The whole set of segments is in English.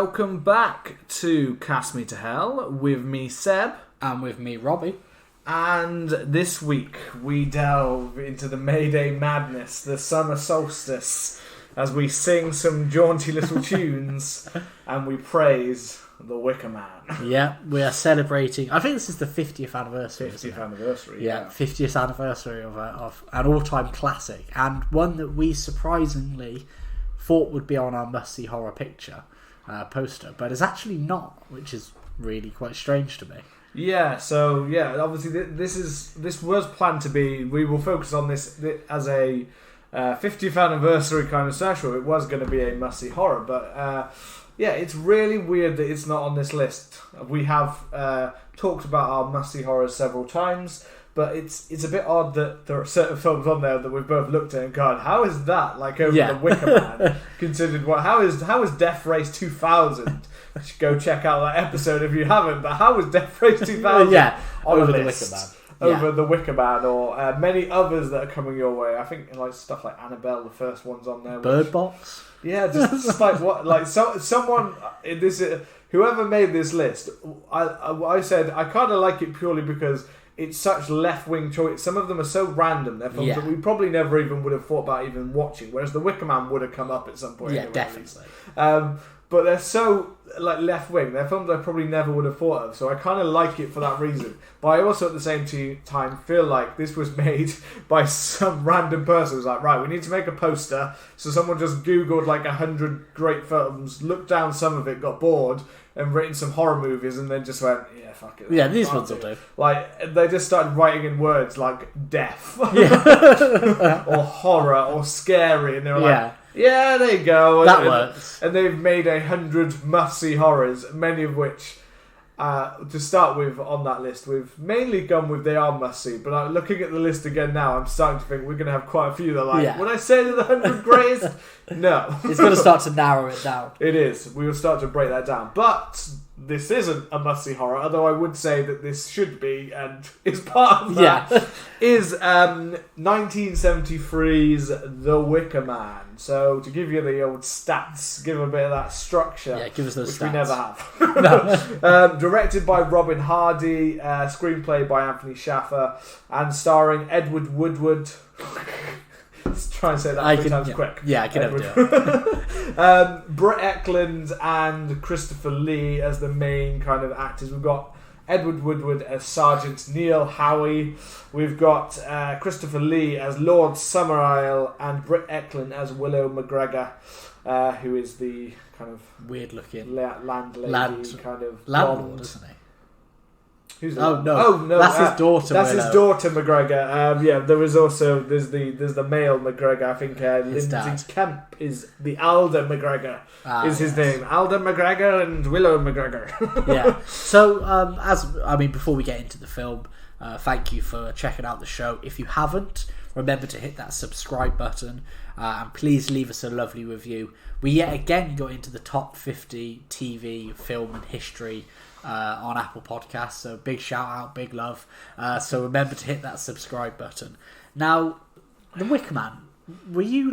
welcome back to Cast Me to Hell with me, Seb. And with me, Robbie. And this week we delve into the May Day madness, the summer solstice, as we sing some jaunty little tunes and we praise the Wicker Man. Yeah, we are celebrating, I think this is the 50th anniversary. 50th anniversary, yeah. 50th anniversary of an all-time classic, and one that we surprisingly thought would be on our must-see horror picture poster, but it's actually not, which is really quite strange to me. Yeah, so obviously this was planned to be. We will focus on this as a 50th anniversary kind of special. It was going to be a must-see horror, but it's really weird that it's not on this list. We have talked about our must-see horrors several times, but it's a bit odd that there are certain films on there that we've both looked at and gone, how is that like over the Wicker Man? Considered how is Death Race 2000? You should go check out that episode if you haven't. But how was Death Race 2000 on over the list? Wicker Man? Over the Wicker Man, or many others that are coming your way. I think like stuff like Annabelle, the first one's on there. Bird Box. Yeah, just like what, like someone in this, whoever made this list. I said I kind of like it purely because it's such left-wing choice. Some of them are so random. They're films that we probably never even would have thought about even watching. Whereas The Wicker Man would have come up at some point. Yeah, anyway, definitely. But they're so like left-wing. They're films I probably never would have thought of. So I kind of like it for that reason. But I also at the same time feel like this was made by some random person who's like, right, we need to make a poster. So someone just Googled like 100 great films, looked down some of it, got bored, and written some horror movies, and then just went, yeah, fuck it. Yeah, these ones will do. Like, they just started writing in words like death, or horror, or scary, and they were like, yeah, there you go. That works. And they've made 100 must-see horrors, many of which, to start with on that list, we've mainly gone with they are must-see, but looking at the list again now, I'm starting to think we're going to have quite a few that are like, would I say they're the 100 greatest? No. It's going to start to narrow it down. It is. We will start to break that down. But this isn't a must-see horror, although I would say that this should be, and is part of that, is 1973's The Wicker Man. So, to give you the old stats, give a bit of that structure, give us those which stats. we never have. Directed by Robin Hardy, screenplay by Anthony Schaffer, and starring Edward Woodward. Let's try and say that 3 times quick. Yeah, I can never do it. Britt Eklund and Christopher Lee as the main kind of actors. We've got Edward Woodward as Sergeant Neil Howie. We've got Christopher Lee as Lord Summerisle, and Britt Eklund as Willow McGregor, who is the kind of weird-looking landlady, kind of landlord, isn't he? Who's no, that's his daughter. That's his daughter McGregor. There is also there's the male McGregor. I think Lindsay Kemp is the Alder McGregor. Is his name Alder McGregor and Willow McGregor? Yeah. So before we get into the film, thank you for checking out the show. If you haven't, remember to hit that subscribe button and please leave us a lovely review. We yet again got into the top 50 TV, film and history on Apple Podcasts, so big shout out, big love. So remember to hit that subscribe button. Now, The Wicker Man, were you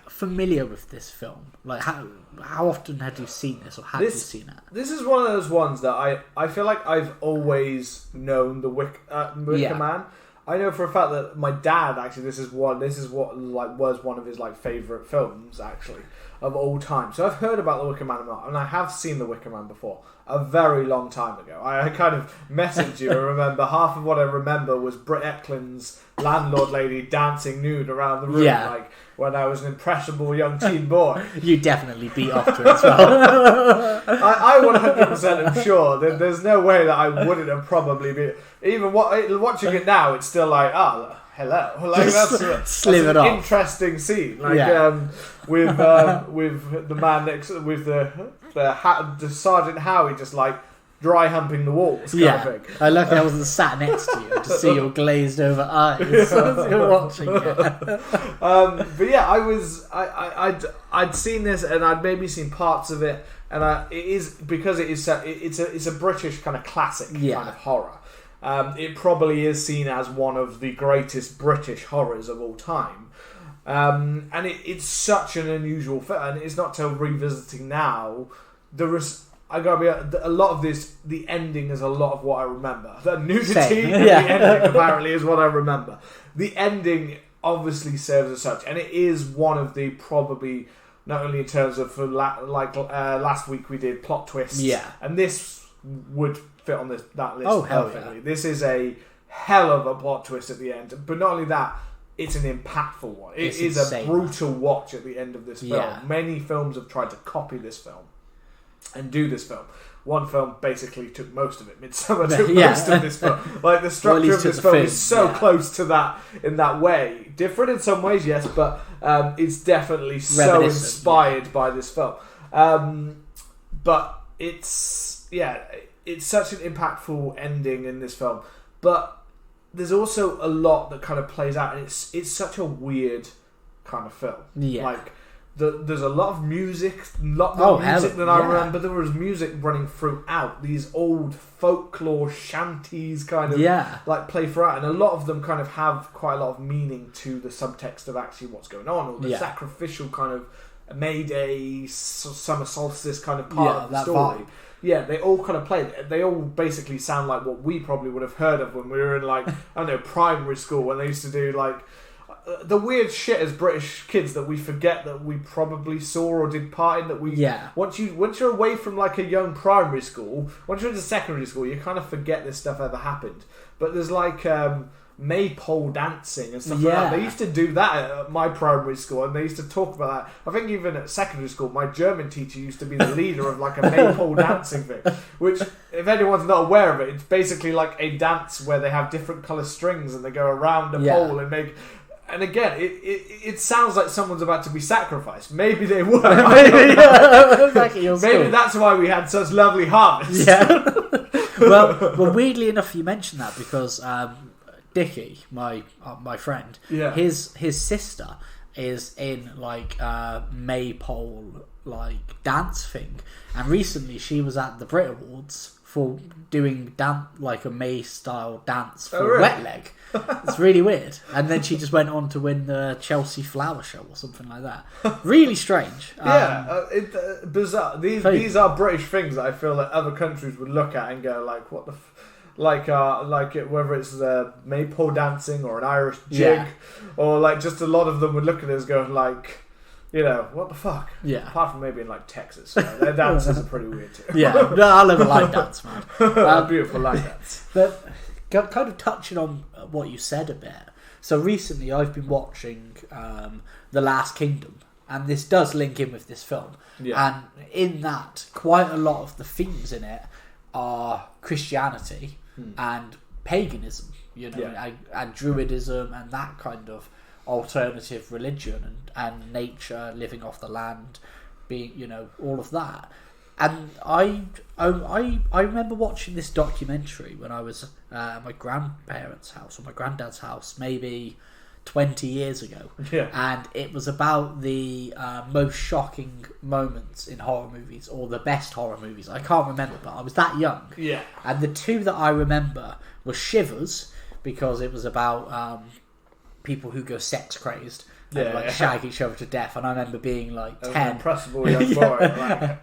familiar with this film? Like how often had you seen this, or have you seen it? This is one of those ones that I feel like I've always known the Wicker Man. I know for a fact that my dad actually this is what was one of his favourite films actually of all time. So I've heard about The Wicker Man a lot, and I have seen The Wicker Man before a very long time ago. I kind of messaged you. I remember half of what I remember was Britt Eklund's landlord lady dancing nude around the room, when I was an impressionable young teen boy. You definitely beat off to it as well. I 100% am sure that there's no way that I wouldn't have probably been. Even watching it now, it's still like, hello. That's an interesting scene. With the man next, with the Sergeant Howie just dry humping the walls. Kind of thing. I luckily I wasn't sat next to you to see your glazed over eyes as you're watching it. But yeah, I'd seen this and I'd maybe seen parts of it, and it is because it's a British kind of classic kind of horror. It probably is seen as one of the greatest British horrors of all time. And it's such an unusual film, and it's not till revisiting now I gotta be a lot of this. The ending is a lot of what I remember. The nudity Same. and the ending apparently is what I remember. The ending obviously serves as such, and it is one of the probably not only in terms of last week we did plot twists. Yeah, and this would fit on that list perfectly. Yeah. This is a hell of a plot twist at the end, but not only that. It's an impactful one. It is a brutal watch at the end of this film. Yeah. Many films have tried to copy this film and do this film. One film basically took most of it. Midsummer took most of this film. Like, the structure of this film is so close to that in that way. Different in some ways, yes, but it's definitely so inspired by this film. But it's such an impactful ending in this film. But there's also a lot that kind of plays out, and it's such a weird kind of film. Yeah. Like, there's a lot of music, a lot more music than I remember. There was music running throughout. These old folklore shanties kind of like play throughout, and a lot of them kind of have quite a lot of meaning to the subtext of actually what's going on, or the sacrificial kind of Mayday, summer solstice kind of part of the story. Vibe. Yeah, they all kind of play. They all basically sound like what we probably would have heard of when we were in, like, I don't know, primary school, when they used to do, like, the weird shit as British kids that we forget that we probably saw or did part in. That we once you're away from, like, a young primary school, once you're into secondary school, you kind of forget this stuff ever happened. But there's like maypole dancing and stuff like that. They used to do that at my primary school, and they used to talk about that. I think even at secondary school, my German teacher used to be the leader of, like, a maypole dancing thing, which, if anyone's not aware of it, it's basically like a dance where they have different colour strings and they go around a pole and make... And again, it sounds like someone's about to be sacrificed. Maybe they were. Maybe that's why we had such lovely harvests. Yeah. well, weirdly enough, you mentioned that because Dickie, my friend, his sister is in, like, a maypole, like, dance thing, and recently she was at the Brit Awards for doing like a May style dance for Wet Leg. It's really weird. And then she just went on to win the Chelsea Flower Show or something like that. Really strange. Bizarre. These are British things that I feel that other countries would look at and go, like, what the whether it's maypole dancing or an Irish jig, or, like, just a lot of them would look at us going, like, you know, what the fuck? Yeah. Apart from maybe in, like, Texas, their dances are pretty weird too. Yeah, no, I love a line dance, man. Beautiful line dance. But kind of touching on what you said a bit. So recently, I've been watching The Last Kingdom, and this does link in with this film. Yeah. And in that, quite a lot of the themes in it are Christianity and paganism, you know, and Druidism and that kind of alternative religion and nature, living off the land, being, you know, all of that. And I remember watching this documentary when I was at my grandparents' house or my granddad's house, maybe 20 years ago. Yeah. And it was about the most shocking moments in horror movies, or the best horror movies. I can't remember, but I was that young. Yeah. And the two that I remember were Shivers, because it was about people who go sex crazed and shag each other to death. And I remember being like 10. An impressible young boy. Like,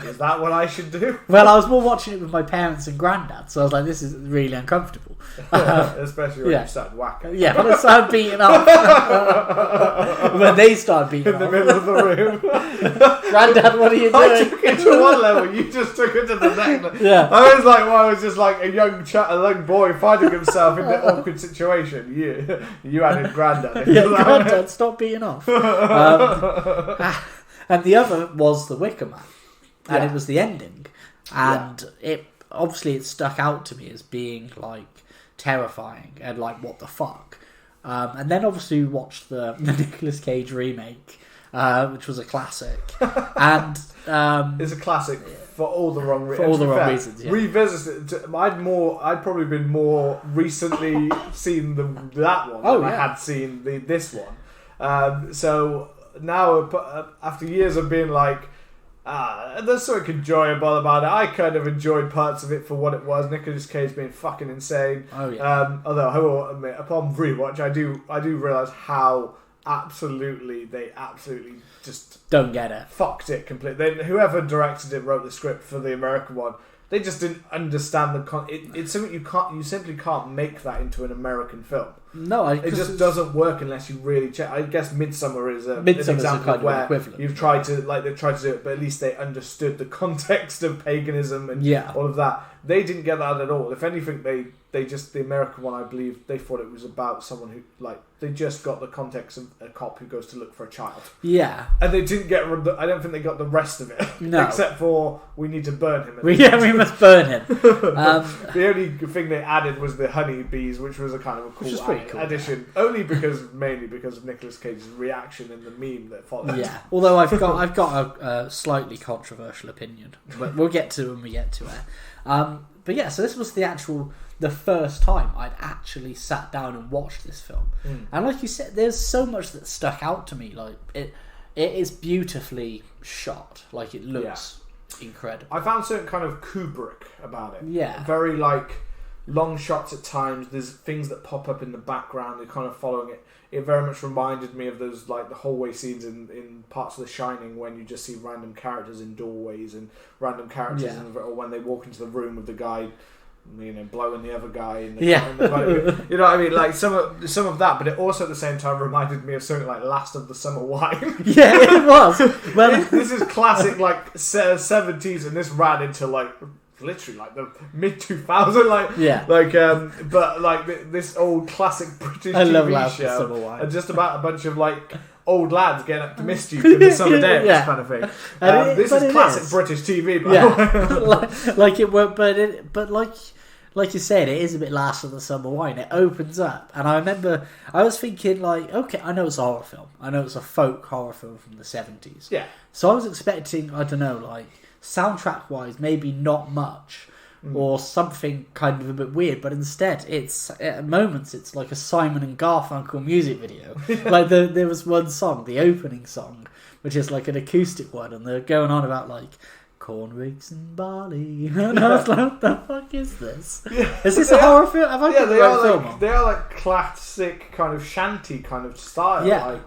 is that what I should do? Well, I was more watching it with my parents and granddad, so I was like, this is really uncomfortable. Especially when you started whacking. Yeah, when I started beating up. When they started beating up. In the middle of the room. Granddad, what are you doing? I took it to one level, you just took it to the next. Yeah. I was like, I was just like a young boy finding himself in an awkward situation. You added granddad. Yeah, granddad, stop beating off. And the other was The Wicker Man. And it was the ending. And it stuck out to me as being, like, terrifying and, like, what the fuck. And then obviously we watched the Nicolas Cage remake, which was a classic. And it's a classic for all the wrong reasons. For all the wrong reasons, yeah. Revisited it. I'd probably been more recently seen that one than I had seen this one. So now, after years of being like, there's something enjoyable about it. I kind of enjoyed parts of it for what it was. Nicolas Cage being fucking insane. Oh yeah. Although I will admit, upon rewatch, I do realise how they absolutely just don't get it. Fucked it completely. Whoever directed it, wrote the script for the American one. They just didn't understand it's something you simply can't make that into an American film. No, it just doesn't work unless you really check. I guess Midsommar is an example of where you've tried to they've tried to do it, but at least they understood the context of paganism and all of that. They didn't get that at all. If anything, they just, the American one, I believe, they thought it was about someone who, they just got the context of a cop who goes to look for a child. Yeah. And they didn't get, I don't think they got the rest of it. No. Except for, we need to burn him. We must burn him. The only thing they added was the honeybees, which was a kind of a cool addition. Mainly because of Nicolas Cage's reaction in the meme that followed. Yeah. Although I've got a slightly controversial opinion, but we'll get to when we get to it. But yeah, so this was the first time I'd actually sat down and watched this film. And like you said, there's so much that stuck out to me. Like it is beautifully shot. Like it looks incredible. I found certain kind of Kubrick about it. Yeah. Very long shots at times. There's things that pop up in the background. They're kind of following it. It very much reminded me of those the hallway scenes in parts of The Shining when you just see random characters in doorways and random characters or when they walk into the room with the guy, blowing the other guy in the, in the you know what I mean? Like some of that, but it also at the same time reminded me of something like Last of the Summer Wine. Yeah, it was. Well, this is classic 70s, and this ran into literally the mid 2000s, but this old classic British TV show, and just about a bunch of old lads getting up to mischief in the summer day, this kind of thing. This is classic British TV, by the way. Like you said, it is a bit Last of the Summer Wine. It opens up, and I remember I was thinking okay, I know it's a horror film. I know it's a folk horror film from the 70s. Yeah. So I was expecting, I don't know, soundtrack-wise, maybe not much, or something kind of a bit weird, but instead, it's at moments it's like a Simon and Garfunkel music video. There was one song, the opening song, which is an acoustic one, and they're going on about corn ricks and barley, and I was like, what the fuck is this? Yeah. Is this a horror film? Have I got the right film on? They are classic kind of shanty kind of style. Yeah.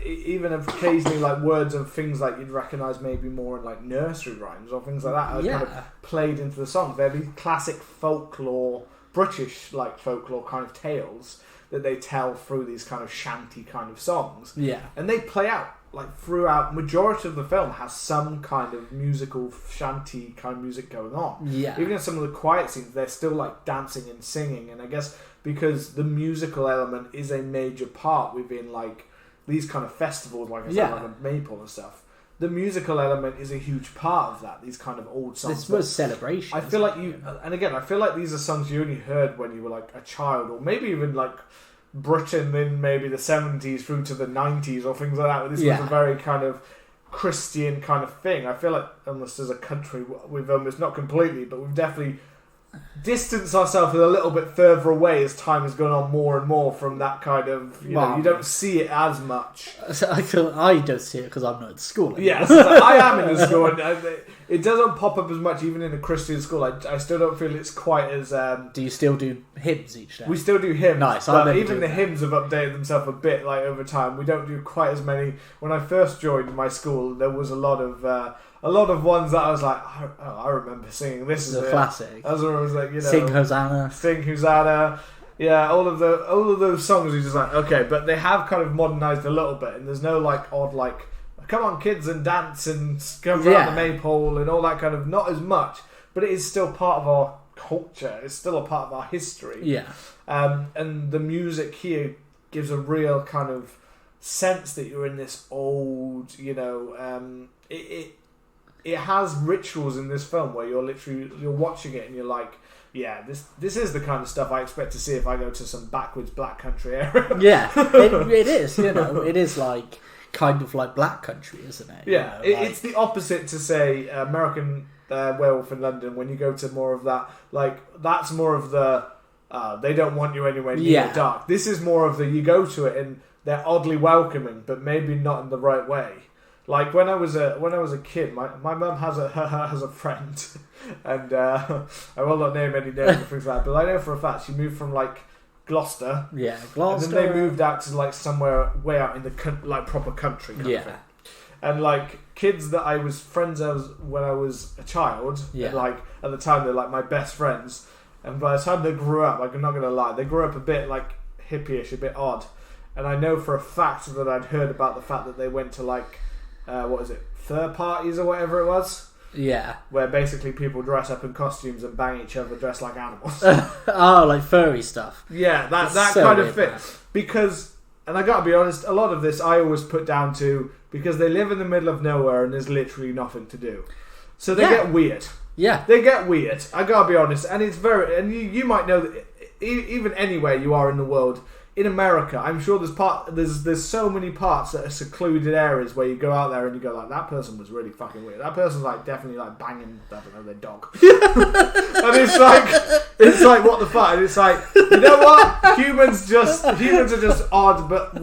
Even occasionally words of things you'd recognise maybe more in nursery rhymes or things like that are kind of played into the songs. They're these classic folklore, British folklore kind of tales that they tell through these kind of shanty kind of songs. Yeah. And they play out throughout. Majority of the film has some kind of musical shanty kind of music going on. Yeah. Even in some of the quiet scenes, they're still dancing and singing, and I guess because the musical element is a major part within these kind of festivals, like I said, like a Maypole and stuff. The musical element is a huge part of that. These kind of old songs. This was celebration. I feel I feel like these are songs you only heard when you were a child, or maybe even Britain in maybe the 70s through to the 90s or things like that. This was a very kind of Christian kind of thing. I feel like almost as a country, we've almost, not completely, but we've definitely distance ourselves a little bit further away as time has gone on more and more from that kind of, you don't see it as much. I don't see it because I'm not at school anymore. Yes, I am in the school, and it doesn't pop up as much even in a Christian school. I still don't feel it's quite as... Do you still do hymns each day? We still do hymns. Nice. But even the hymns have updated themselves a bit over time. We don't do quite as many. When I first joined my school, there was a lot of ones that I was I remember singing. This is a classic. As I was Sing Hosanna. Sing Hosanna. Yeah, all of those songs are just okay, but they have kind of modernised a little bit, and there's no odd come on kids and dance and come around the Maypole and all that kind of, not as much, but it is still part of our culture. It's still a part of our history. Yeah. And the music here gives a real kind of sense that you're in this old, it has rituals in this film where you're watching it and you're this is the kind of stuff I expect to see if I go to some backwards black country area. Yeah, it is. It is kind of like black country, isn't it? Yeah, it's the opposite to say American Werewolf in London. When you go to more of that, that's more of the they don't want you anywhere near the dark. This is more of the, you go to it and they're oddly welcoming, but maybe not in the right way. When I was a kid, my mum has a friend, and I will not name any names or things like that, but I know for a fact she moved from Gloucester. Yeah, Gloucester. And then they moved out to like somewhere way out in the like proper country. Kind of thing. And like kids that I was friends of when I was a child, and like at the time they're like my best friends. And by the time they grew up, like I'm not gonna lie, they grew up a bit like hippie-ish, a bit odd. And I know for a fact that I'd heard about the fact that they went to like third parties or whatever it was. Yeah. Where basically people dress up in costumes and bang each other dressed like animals. Oh, like furry stuff. Yeah, that so kind of fit. Man. Because, and I gotta be honest, a lot of this I always put down to because they live in the middle of nowhere and there's literally nothing to do. So they get weird. Yeah. They get weird. I gotta be honest. And it's very, and you might know that even anywhere you are in the world, in America, I'm sure there's so many parts that are secluded areas where you go out there and you go like, that person was really fucking weird. That person's like definitely like banging, I don't know, their dog. And it's like what the fuck? And it's like, you know what? Humans are just odd, but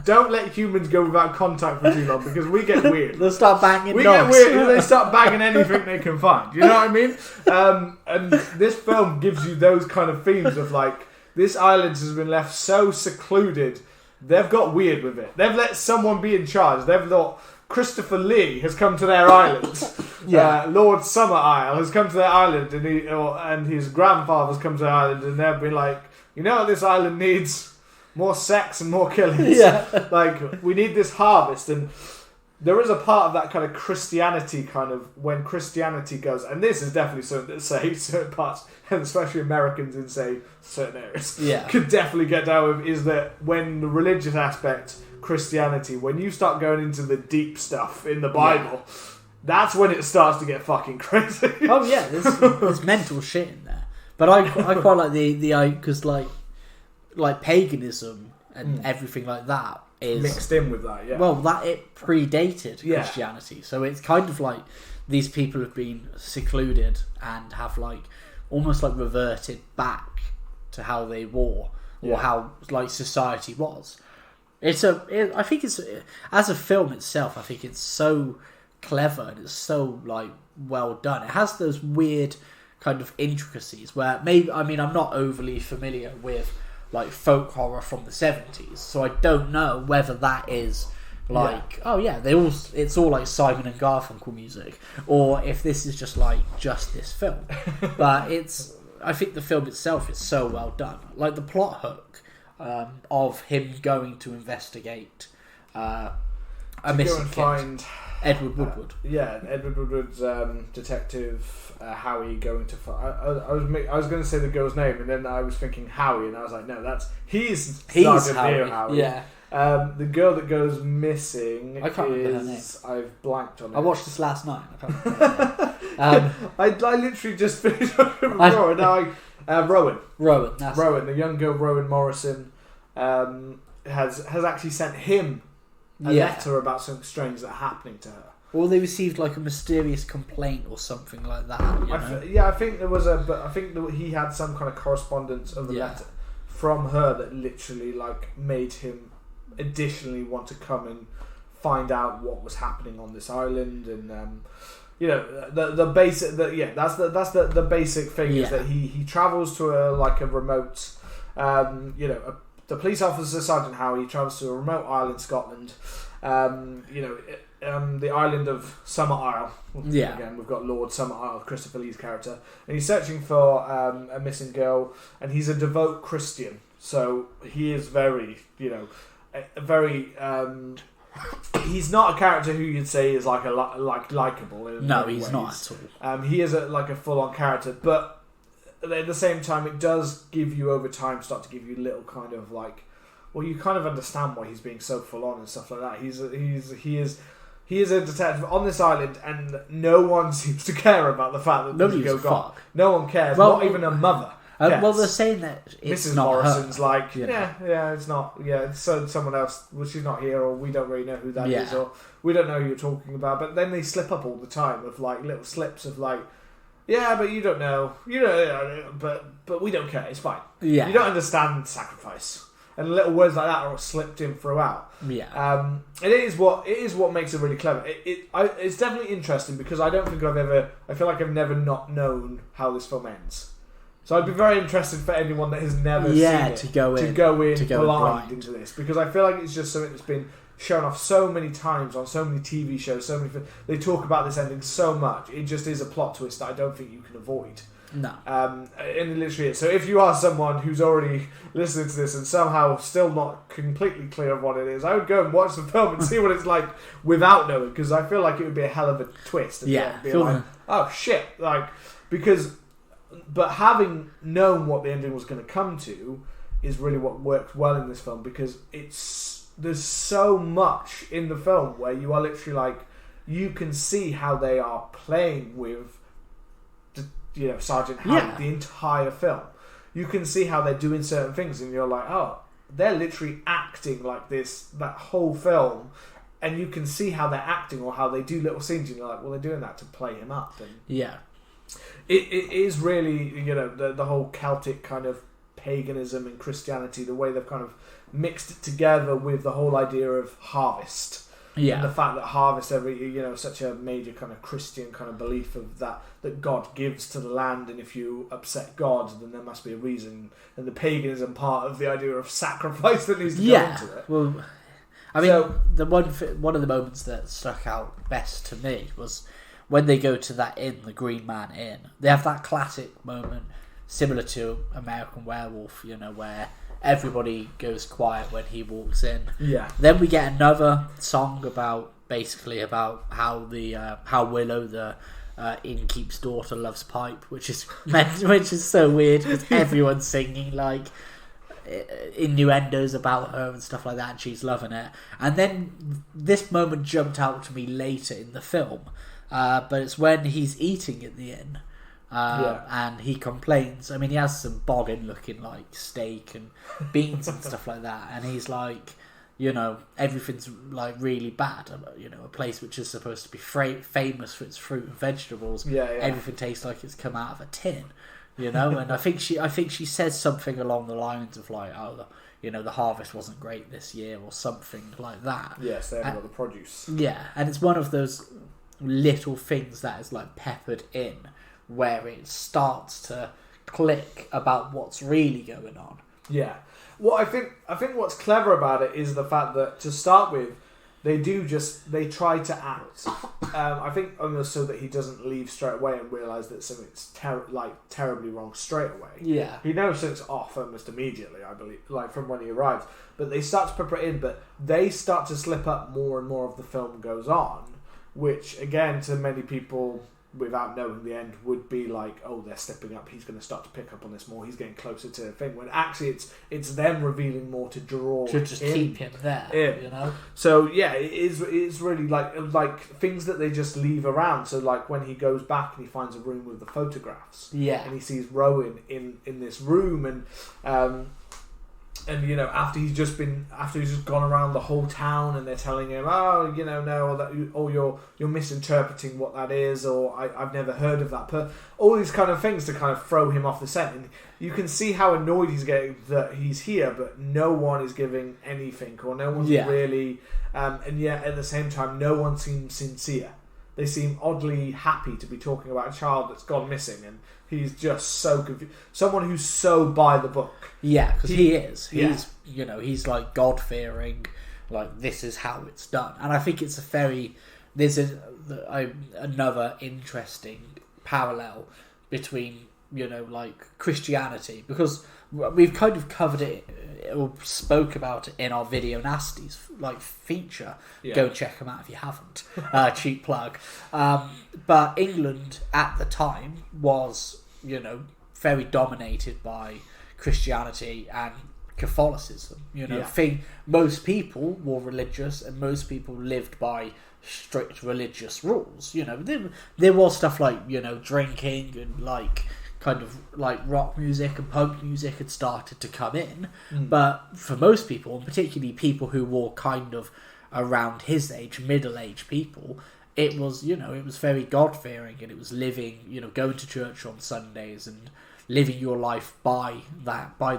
don't let humans go without contact for too long because we get weird. They'll start banging dogs. We get weird and they start banging anything they can find. You know what I mean? And this film gives you those kind of themes of like, this island has been left so secluded, they've got weird with it. They've let someone be in charge. They've thought Christopher Lee has come to their island. Lord Summerisle has come to their island, and his grandfather's come to their island, and they've been like, you know what this island needs? More sex and more killings. Yeah. Like, we need this harvest. And there is a part of that kind of Christianity kind of, when Christianity goes, and this is definitely something that, say, certain parts, and especially Americans in, say, certain areas, could definitely get down with, is that when the religious aspect, Christianity, when you start going into the deep stuff in the Bible, that's when it starts to get fucking crazy. Oh yeah, there's mental shit in there. But I quite like the because like paganism and everything like that is mixed in with that. Yeah. Well, that it predated Christianity, so it's kind of like these people have been secluded and have like almost like reverted back to how they were or how like society was. I think it's as a film itself. I think it's so clever and it's so like well done. It has those weird kind of intricacies where maybe I'm not overly familiar with like folk horror from the 70s, so I don't know whether that is like it's all like Simon and Garfunkel music, or if this is just this film. But I think the film itself is so well done. Like the plot hook of him going to investigate a missing kid. Edward Woodward. Edward Woodward's detective Howie going to find. I was going to say the girl's name, and then I was thinking Howie, and I was like, no, he's Sergeant Howie. Yeah. The girl that goes missing. I can't remember her name. I've blanked on it. I watched this last night. I can't remember her name. I literally just finished before, and now Rowan. That's Rowan, the young girl, Rowan Morrison, has actually sent him a letter about something strange that's happening to her. Or they received like a mysterious complaint or something like that. I think there was but I think that he had some kind of correspondence of the letter from her that literally like made him additionally want to come and find out what was happening on this island, and the basic that's the basic thing is that he travels to a remote the police officer, Sergeant Howie, travels to a remote island, Scotland. The island of Summerisle. Again, we've got Lord Summerisle, Christopher Lee's character, and he's searching for a missing girl, and he's a devout Christian. So he is very, he's not a character who you'd say is likable. No, he's not at all. He is a full-on character, but at the same time, it does give you over time start to give you little kind of you kind of understand why he's being so full on and stuff like that. He is a detective on this island, and no one seems to care about the fact that nobody gives a fuck. No one cares. Not even a mother. Well, they're saying that it's Mrs. not Morrison's her. It's not. Yeah, it's someone else. Well, she's not here, or we don't really know who that is, or we don't know who you're talking about. But then they slip up all the time with little slips of but you don't know. But we don't care. It's fine. Yeah. You don't understand sacrifice. And little words like that are slipped in throughout. Yeah. It is what makes it really clever. It's definitely interesting because I don't think I feel like I've never not known how this film ends. So I'd be very interested for anyone that has never seen it to go in blind into this, because I feel like it's just something that's been shown off so many times on so many TV shows, they talk about this ending so much. It just is a plot twist that I don't think you can avoid. No. And it literally is. So if you are someone who's already listening to this and somehow still not completely clear of what it is, I would go and watch the film and see what it's like without knowing, because I feel like it would be a hell of a twist. Yeah. Be like, oh shit, but having known what the ending was going to come to is really what worked well in this film, because there's so much in the film where you are literally like, you can see how they are playing with Sergeant Harry the entire film. You can see how they're doing certain things, and you're like, oh, they're literally acting like this that whole film, and you can see how they're acting or how they do little scenes, and you're like, well, they're doing that to play him up. And it is really, the whole Celtic kind of paganism and Christianity, the way they've kind of mixed it together with the whole idea of harvest. Yeah. And the fact that harvest such a major kind of Christian kind of belief of that God gives to the land, and if you upset God, then there must be a reason. And the paganism part of the idea of sacrifice that needs to go into it. Well, I mean, the one of the moments that stuck out best to me was when they go to that inn, the Green Man Inn. They have that classic moment similar to American Werewolf, where everybody goes quiet when he walks in. Yeah. Then we get another song about how Willow, the innkeep's daughter, loves pipe, which is so weird because everyone's singing like innuendos about her and stuff like that, and she's loving it. And then this moment jumped out to me later in the film, but it's when he's eating at the inn. And he complains. I mean, he has some boggin looking like steak and beans and stuff like that, and he's like, everything's like really bad. A place which is supposed to be famous for its fruit and vegetables. Everything tastes like it's come out of a tin. And I think she says something along the lines of like, oh, the harvest wasn't great this year, or something like that. Yes, they haven't got the produce. Yeah, and it's one of those little things that is like peppered in, where it starts to click about what's really going on. Yeah. Well, I think what's clever about it is the fact that, to start with, they try to act. I think almost so that he doesn't leave straight away and realise that something's terribly wrong straight away. Yeah. He knows something's off almost immediately, I believe, like from when he arrives. But they start to pepper it in, but they start to slip up more and more as the film goes on, which, again, to many people, without knowing the end, would be like, oh, they're stepping up, he's going to start to pick up on this more, he's getting closer to the thing, when actually it's them revealing more to draw to just keep him there. So yeah, it's really like things that they just leave around. So like when he goes back and he finds a room with the photographs, and he sees Rowan in this room, and after he's just gone around the whole town, and they're telling him, oh, you're misinterpreting what that is, or I've never heard of that. All these kind of things to kind of throw him off the scent, and you can see how annoyed he's getting that he's here, but no one is giving anything, or no one's really, and yet at the same time, no one seems sincere. They seem oddly happy to be talking about a child that's gone missing, and he's just so confused. Someone who's so by the book. Yeah, because he is. He's like God-fearing, like this is how it's done. And I think it's there's another interesting parallel between, like Christianity, because we've kind of covered it or spoke about it in our Video Nasties feature. Go and check them out if you haven't. Cheap plug. But England at the time was, very dominated by Christianity and Catholicism. Most people were religious, and most people lived by strict religious rules. There was stuff like drinking and kind of rock music and punk music had started to come in, but for most people, and particularly people who were kind of around his age, middle-aged people, it was very God-fearing, and it was living, going to church on Sundays and living your life by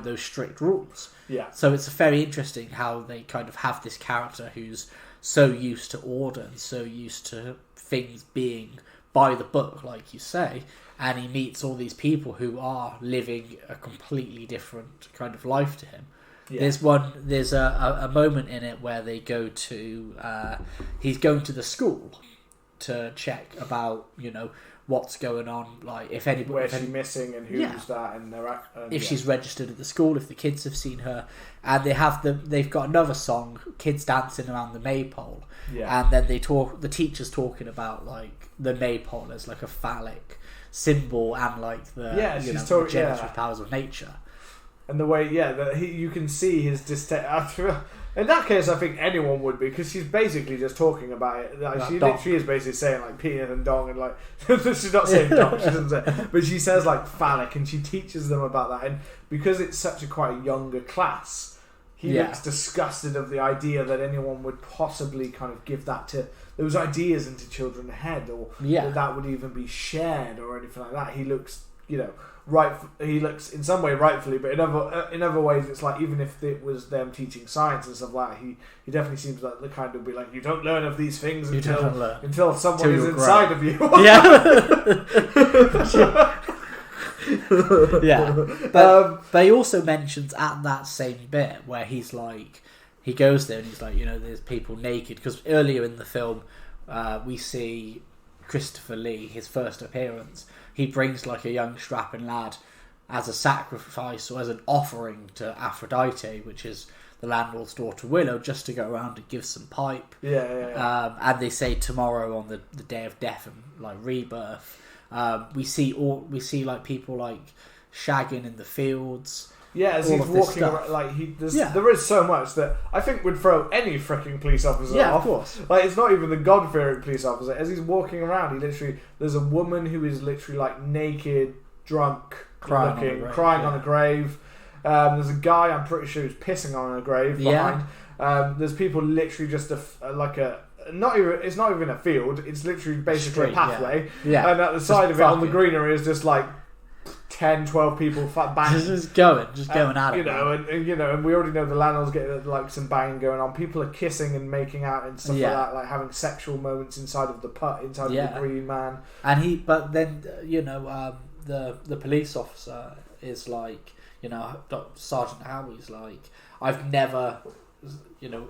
those strict rules. Yeah. So it's very interesting how they kind of have this character who's so used to order and so used to things being by the book, like you say, and he meets all these people who are living a completely different kind of life to him. Yeah. There's a moment in it where they go to he's going to the school to check about, what's going on, like if anybody, where's she missing and who's that, and if she's registered at the school, if the kids have seen her, and they've got another song, kids dancing around the maypole, and then the teacher's talking about like the maypole as like a phallic symbol and like the the generative powers of nature. And the way, you can see his distaste. In that case, I think anyone would be, because she's basically just talking about it. Like, she literally is basically saying like penis and dong, and like she's not saying dong, she doesn't say, but she says like phallic, and she teaches them about that. And because it's such a quite younger class, he looks disgusted of the idea that anyone would possibly kind of give those ideas into children's head, or that would even be shared or anything like that. He looks, right. He looks in some way rightfully, but in other ways, it's like even if it was them teaching science and stuff like that, he definitely seems like the kind of be like, you don't learn of these things until someone is inside of you. But he also mentions at that same bit where he's like, he goes there and he's like, there's people naked, because earlier in the film we see Christopher Lee, his first appearance. He brings like a young strapping lad as a sacrifice or as an offering to Aphrodite, which is the landlord's daughter Willow, just to go around and give some pipe. And they say tomorrow on the day of death and like rebirth. We see like people like shagging in the fields. Yeah, as he's walking around, like there is so much that I think would throw any freaking police officer off. Yeah, of course. Like, it's not even the God-fearing police officer. As he's walking around, there's a woman who is literally like naked, drunk, crying on a grave. There's a guy, I'm pretty sure, who's pissing on a grave behind. There's people literally just it's not even a field. It's literally basically a pathway. Yeah. And at the side of it, on the greenery, is just like 10, 12 people banging. just going at it. And we already know the landlord's getting like some banging going on. People are kissing and making out and stuff like that, like having sexual moments inside of the the Green Man. And the police officer is like, Sergeant Howie's like, I've never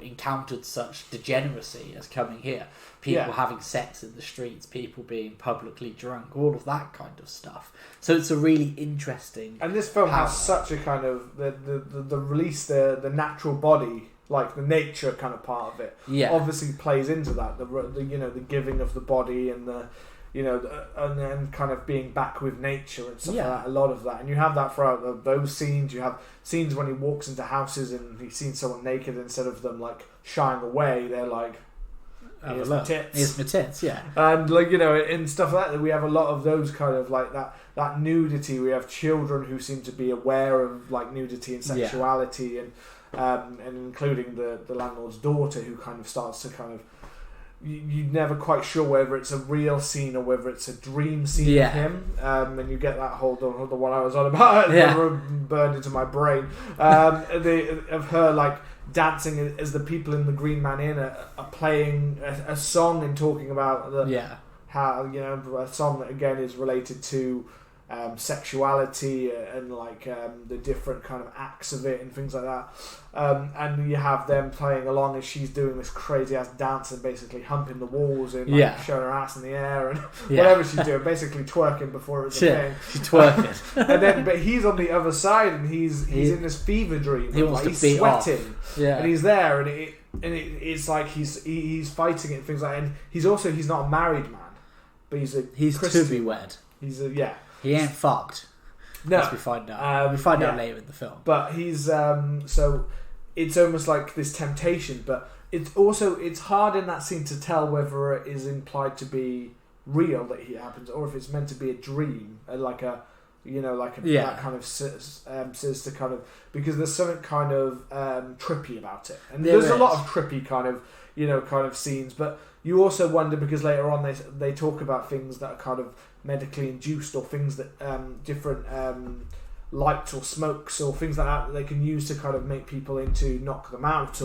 encountered such degeneracy as coming here. People having sex in the streets, people being publicly drunk, all of that kind of stuff. So it's a really interesting. And this film has such a kind of the release, the natural body, like the nature kind of part of it. Obviously plays into that. The giving of the body and the. And then kind of being back with nature and stuff like that, a lot of that. And you have that throughout those scenes. You have scenes when he walks into houses and he's seen someone naked, instead of them like shying away, they're like, here's my tits. Here's my tits, yeah. And and stuff like that, we have a lot of those kind of like that nudity. We have children who seem to be aware of like nudity and sexuality, and including the landlord's daughter, who kind of starts to kind of, you're never quite sure whether it's a real scene or whether it's a dream scene of him, and you get that whole the one I was on about, burned into my brain, of her like dancing as the people in the Green Man Inn are playing a song and talking about how a song that again is related to sexuality and like the different kind of acts of it and things like that, and you have them playing along as she's doing this crazy ass dance and basically humping the walls and like showing her ass in the air and whatever she's doing, basically twerking before it was a thing. She's twerking. And then, but he's on the other side and he's in this fever dream. He's sweating, and he's there, and it's like he's fighting it and things like that. And he's not a married man, but he's to be wed. He ain't fucked. No, as we find out. We find out later in the film. But he's so it's almost like this temptation. But it's hard in that scene to tell whether it is implied to be real that he happens, or if it's meant to be a dream, that kind of sinister kind of, because there's something kind of trippy about it, and there's a lot of trippy kind of scenes. But you also wonder, because later on they talk about things that are kind of medically induced, or things that different lights or smokes or things like that they can use to kind of make people knock them out,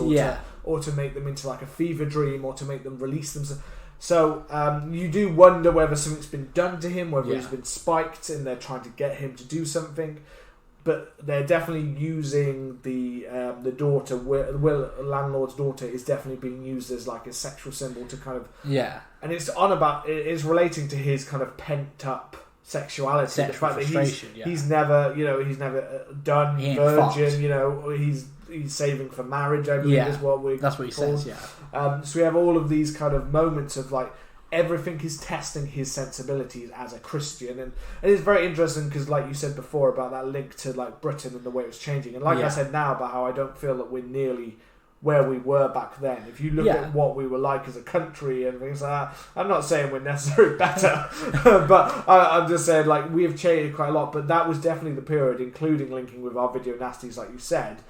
or to make them into like a fever dream, or to make them release themselves. So you do wonder whether something's been done to him, whether Yeah. he's been spiked, and they're trying to get him to do something. But they're definitely using the daughter, Will landlord's daughter, is definitely being used as like a sexual symbol to kind of and it's it's relating to his kind of pent up sexuality, the fact that he's never done virgin, he's saving for marriage, I believe is what that's what he says. So we have all of these kind of moments of like everything is testing his sensibilities as a Christian, and it's very interesting because, like you said before, about that link to like Britain and the way it was changing, and like I said now about how I don't feel that we're nearly where we were back then. If you look at what we were like as a country and things like that, I'm not saying we're necessarily better, but I'm just saying like we have changed quite a lot. But that was definitely the period, including linking with our video nasties, like you said.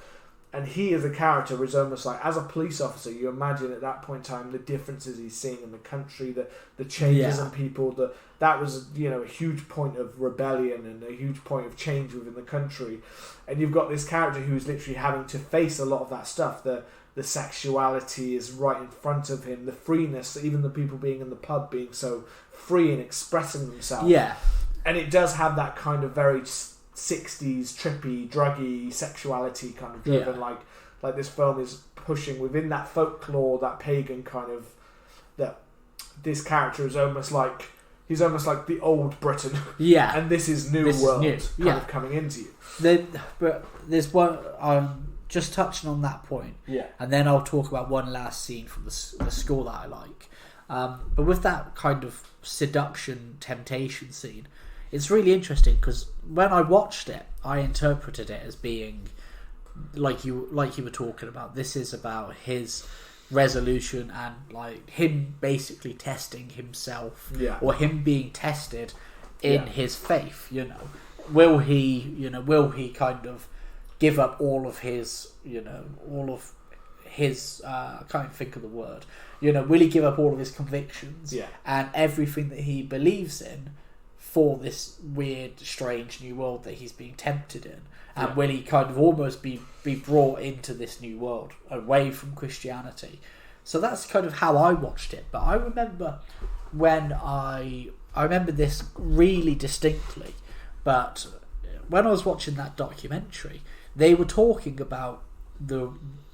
And he, as a character, was almost like, as a police officer, you imagine at that point in time the differences he's seeing in the country, the changes in people. That was a huge point of rebellion and a huge point of change within the country. And you've got this character who's literally having to face a lot of that stuff. The sexuality is right in front of him. The freeness, even the people being in the pub being so free and expressing themselves. Yeah. And it does have that kind of very 60s trippy, druggy sexuality kind of driven, like this film is pushing within that folklore, that pagan kind of, that this character is almost like the old Britain, and this is new world kind of coming into you. But there's one, just touching on that point, and then I'll talk about one last scene from the school that I like. But with that kind of seduction, temptation scene, it's really interesting because when I watched it, I interpreted it as being like you were talking about. This is about his resolution and like him basically testing himself, or him being tested in his faith. Will he kind of give up all of his, I can't think of the word. Will he give up all of his convictions and everything that he believes in for this weird, strange new world that he's being tempted in? And will he kind of almost be brought into this new world, away from Christianity? So that's kind of how I watched it. But I remember I remember this really distinctly, but when I was watching that documentary, they were talking about the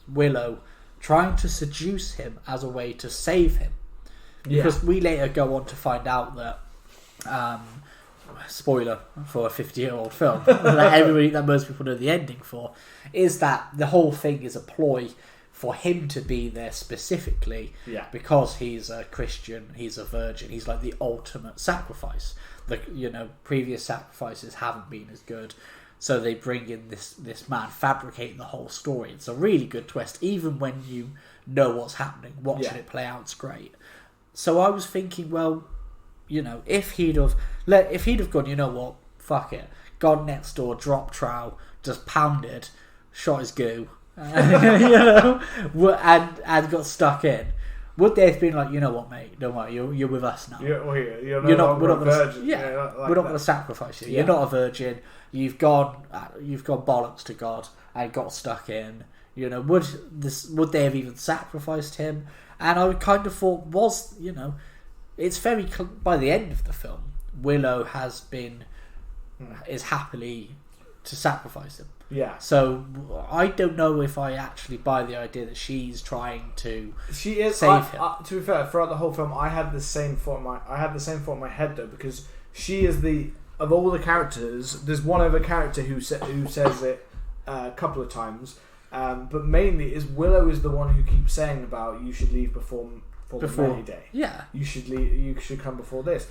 Willow trying to seduce him as a way to save him. Because we later go on to find out that spoiler for a 50-year-old film that most people know the ending for, is that the whole thing is a ploy for him to be there specifically because he's a Christian, he's a virgin, he's like the ultimate sacrifice. Previous sacrifices haven't been as good, so they bring in this man, fabricate the whole story. It's a really good twist, even when you know what's happening. Watching it play out, it's great. So I was thinking, well, if he'd have gone, you know what, fuck it, gone next door, dropped trowel, just pounded, shot his goo, and got stuck in, would they have been like, you know what, mate, don't worry, you're with us now. We're not going to sacrifice you. You're not a virgin. You've gone bollocks to God and got stuck in. Would they have even sacrificed him? And I kind of thought, it's very by the end of the film, Willow is happily to sacrifice him. Yeah. So I don't know if I actually buy the idea that she's trying to save him. To be fair, throughout the whole film, I had the same thought in my head though, because she is of all the characters. There's one other character who says it a couple of times, but mainly is Willow is the one who keeps saying about you should leave before May Day. Yeah. You should leave. You should come before this.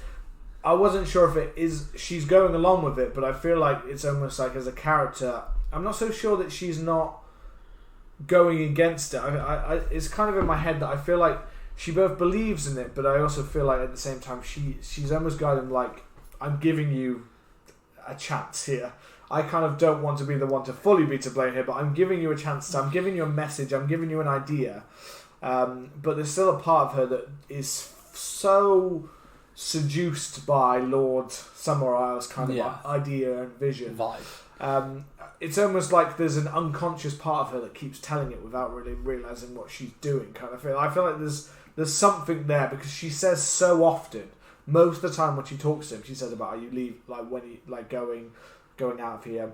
I wasn't sure if it is she's going along with it, but I feel like it's almost like as a character, I'm not so sure that she's not going against it. It's kind of in my head that I feel like she both believes in it, but I also feel like at the same time she's almost guiding like, I'm giving you a chance here. I kind of don't want to be the one to fully be to blame here, but I'm giving you a chance. I'm giving you a message. I'm giving you an idea. But there's still a part of her that is so seduced by Lord Somewhere Else kind of idea and vision. Vibe. it's almost like there's an unconscious part of her that keeps telling it without really realising what she's doing, kind of thing. I feel like there's something there, because she says so often, most of the time when she talks to him, she says about, you leave, like, when you, like, going out of here.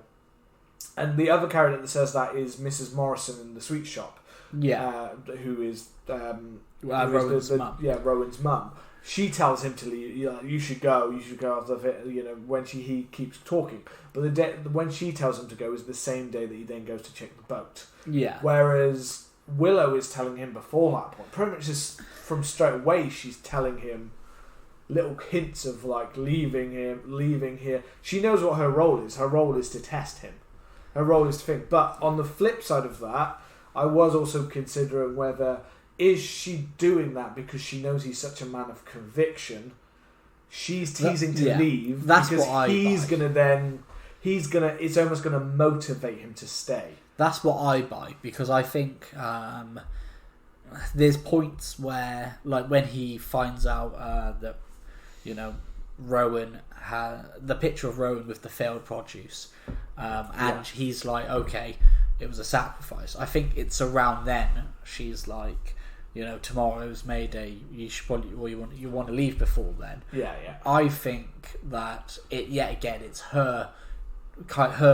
And the other character that says that is Mrs. Morrison in the sweet shop. Yeah. Who is Rowan's mum. Yeah, Rowan's mum. She tells him to leave. You should go off of it. When he keeps talking, but the day when she tells him to go is the same day that he then goes to check the boat. Yeah. Whereas Willow is telling him before that point, pretty much just from straight away, she's telling him little hints of like leaving here. She knows what her role is. Her role is to test him. Her role is to think. But on the flip side of that, I was also considering whether, is she doing that because she knows he's such a man of conviction? She's teasing to leave. That's because what I he's buy. It's almost gonna motivate him to stay. That's what I buy, because I think there's points where, like, when he finds out that Rowan the picture of Rowan with the failed produce, and he's like, okay, it was a sacrifice. I think it's around then she's like, tomorrow's May Day. You should probably, or you want to leave before then. Yeah. I think that it's her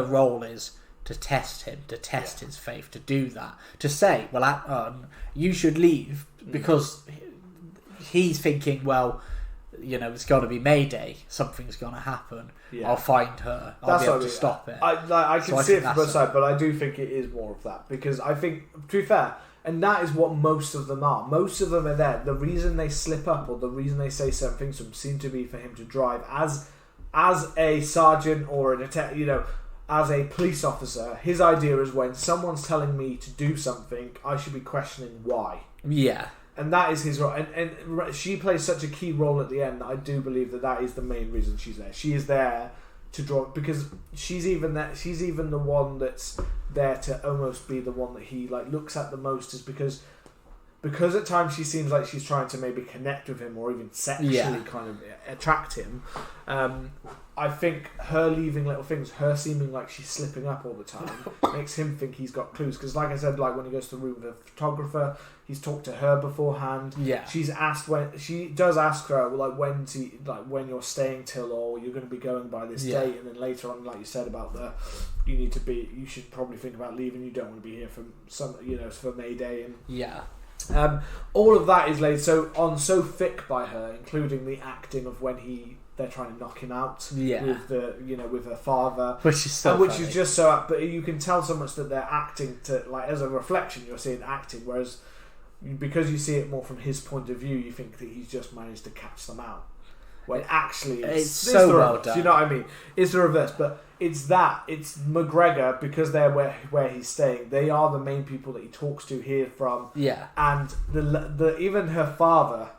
role is to test him, to test his faith, to do that, to say, well, you should leave, because he's thinking, well, it's got to be May Day. Something's going to happen. Yeah. I'll find her. I'll be able to stop it. I can see it from both sides, but I do think it is more of that, because I think, to be fair, and that is what most of them are. Most of them are there. The reason they slip up, or the reason they say certain things to him, seem to be for him to drive as a sergeant or as a police officer. His idea is, when someone's telling me to do something, I should be questioning why. Yeah. And that is his role. And she plays such a key role at the end that I do believe that is the main reason she's there. She is there to draw, because she's even the one that's there to almost be the one that he like looks at the most, is because at times she seems like she's trying to maybe connect with him or even sexually kind of attract him. I think her leaving little things, her seeming like she's slipping up all the time, makes him think he's got clues. Because like I said, like when he goes to the room with the photographer, he's talked to her beforehand. Yeah. She does ask her, well, like when you're staying till, or you're going to be going by this date, and then later on, like you said about you should probably think about leaving. You don't want to be here for for May Day, and all of that is laid so thick by her, including the acting of when they're trying to knock him out with with her father, which is just so. But you can tell so much that they're acting to, like, as a reflection. You're seeing acting, whereas because you see it more from his point of view, you think that he's just managed to catch them out. When actually, it's so well done. You know what I mean? It's the reverse, but it's McGregor, because they're where he's staying. They are the main people that he talks to, hear from. Yeah. And the even her father,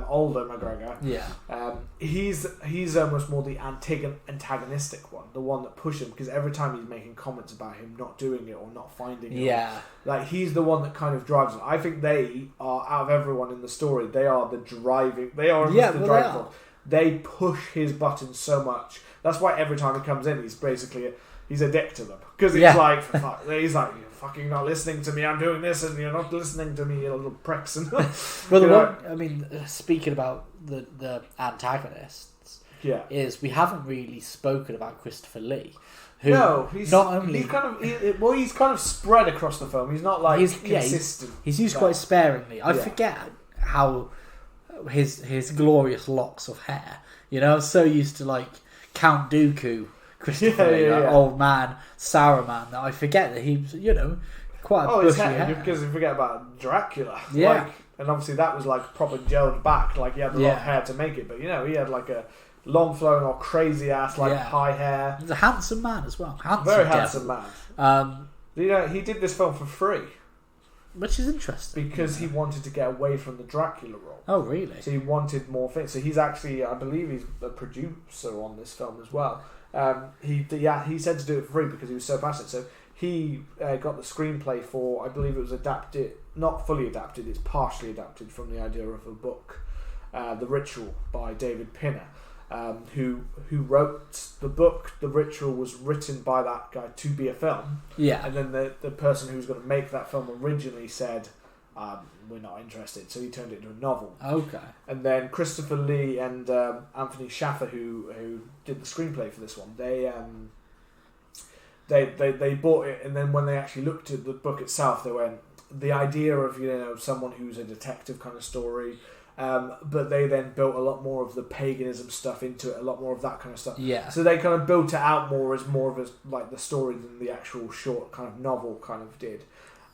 older McGregor. Yeah. He's almost more the antagonistic one, the one that pushes him, because every time he's making comments about him not doing it or not finding it. Yeah. Like, he's the one that kind of drives it. I think they are, out of everyone in the story, they are the driving. They are the driving force. They push his buttons so much. That's why every time he comes in, he's a dick to them, because he's like, he's like, you're fucking not listening to me. I'm doing this, and you're not listening to me, you little pricks. And speaking about the antagonists, is we haven't really spoken about Christopher Lee. He's kind of spread across the film. He's not like consistent. He's used quite sparingly. I forget how his glorious locks of hair. I'm so used to like Count Dooku, Christopher Lee, old man, Saruman, that I forget that he was, quite a bushy hair. Because you forget about Dracula. Yeah. And obviously that was like proper gelled back, like he had a lot of hair to make it, but he had like a long flowing or crazy ass high hair. He's a handsome man as well. Handsome man. He did this film for free. Which is interesting. Because he wanted to get away from the Dracula role. Oh, really? So he wanted more things. So he's actually, I believe he's a producer on this film as well. He said to do it for free because he was so passionate. So he got the screenplay for, I believe it was adapted, not fully adapted, it's partially adapted from the idea of a book, The Ritual by David Pinner. who wrote the book. The Ritual was written by that guy to be a film. Yeah. And then the person who was going to make that film originally said, we're not interested, so he turned it into a novel. Okay. And then Christopher Lee and Anthony Schaffer, who did the screenplay for this one, they bought it, and then when they actually looked at the book itself, they went, the idea of someone who's a detective kind of story, but they then built a lot more of the paganism stuff into it, a lot more of that kind of stuff. Yeah. So they kind of built it out more as like the story than the actual short kind of novel kind of did.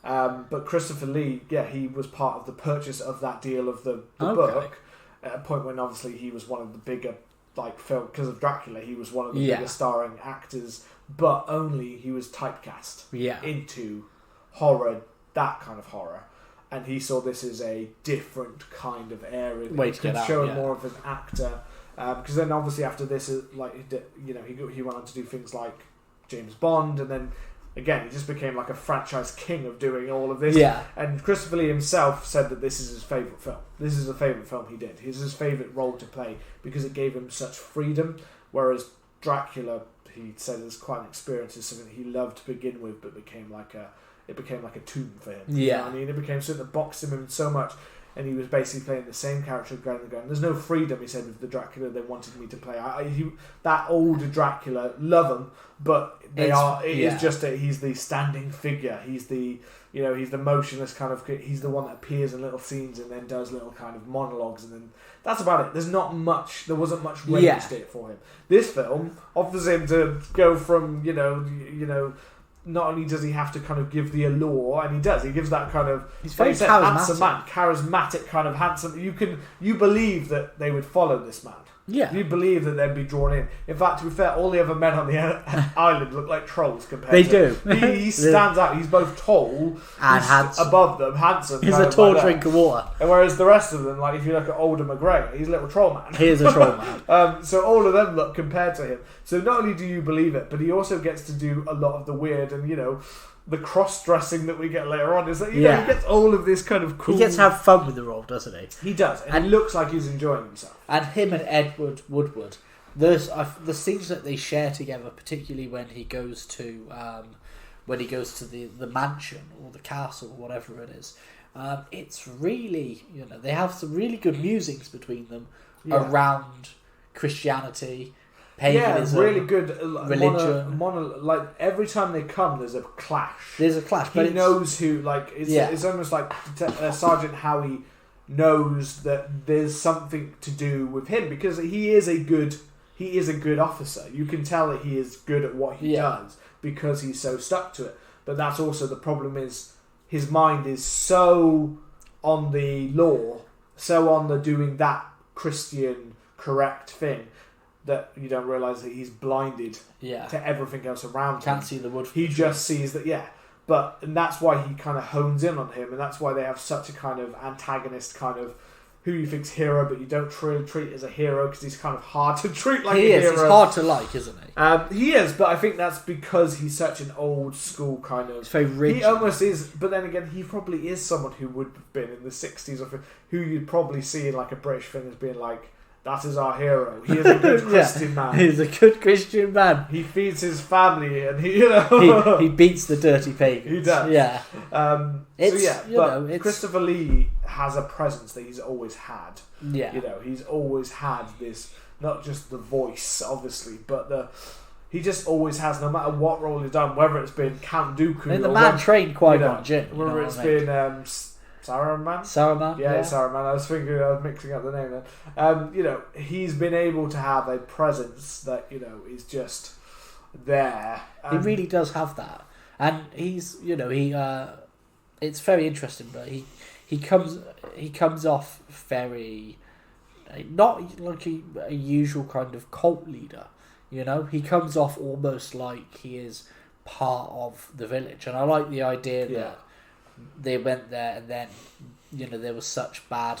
But Christopher Lee, he was part of the purchase of that deal of the book at a point when obviously he was one of the bigger, like, film, because of Dracula, he was one of the bigger starring actors, but only he was typecast into horror, that kind of horror. And he saw this as a different kind of area that he could show him more of an actor. Because then obviously after this, he went on to do things like James Bond, and then again, he just became like a franchise king of doing all of this. Yeah. And Christopher Lee himself said that this is his favourite film. This is the favourite film he did. This is his favourite role to play because it gave him such freedom. Whereas Dracula, he said, is quite an experience. It's something that he loved to begin with, but became like a tomb for him. Yeah. You know what I mean? It became something that boxed him in so much. And he was basically playing the same character again and again. There's no freedom, he said, with the Dracula they wanted me to play. That older Dracula, love him, but it's just that he's the standing figure. He's the motionless kind of. He's the one that appears in little scenes and then does little kind of monologues, and then that's about it. There's not much. There wasn't much range to it for him. This film offers him to go from not only does he have to kind of give the allure, and he does, he gives that kind of... He's very charismatic. Handsome man, charismatic kind of handsome... You believe that they would follow this man. Yeah. You believe that they'd be drawn in. In fact, to be fair, all the other men on the island look like trolls compared they to do. He stands out. He's both tall and handsome. Above them, handsome. He's a tall drink of water. And whereas the rest of them, like if you look at Older McGregor, he's a little troll man. He is a troll man. So all of them look compared to him. So not only do you believe it, but he also gets to do a lot of the weird and, the cross-dressing that we get later on is that, he gets all of this kind of cool... He gets to have fun with the role, doesn't he? He does, and it looks like he's enjoying himself. And him and Edward Woodward, the scenes that they share together, particularly when he goes to the mansion or the castle or whatever it is, it's really, they have some really good musings between them around Christianity, paganism, really good religion. Like every time they come, there's a clash. But he knows who. Like it's almost like Sergeant Howie knows that there's something to do with him because he is a good officer. You can tell that he is good at what he does because he's so stuck to it. But that's also the problem is his mind is so on the law, so on the doing that Christian correct thing, that you don't realise that he's blinded to everything else around him. Can't see the wood. He just sees that, and that's why he kind of hones in on him, and that's why they have such a kind of antagonist, kind of who you think's hero, but you don't really treat as a hero because he's kind of hard to treat like a hero. He's hard to like, isn't he? He is, but I think that's because he's such an old school kind of... He's very rigid. He almost is, but then again, he probably is someone who would have been in the 60s, or who you'd probably see in like a British thing as being like, that is our hero. He is a good Christian man. He's a good Christian man. He feeds his family, and he beats the dirty pagans. He does. Yeah. But Christopher Lee has a presence that he's always had. Yeah. He's always had this, not just the voice, obviously, but he just always has, no matter what role he's done, whether it's been Count Dooku, the man trained Qui-Gon Jinn. Whether it's been Saruman? Saruman? Yeah, Saruman. I was mixing up the name then. He's been able to have a presence that, is just there. He really does have that. And he's, it's very interesting, but he comes off very, not like a usual kind of cult leader, He comes off almost like he is part of the village. And I like the idea that they went there and then there was such bad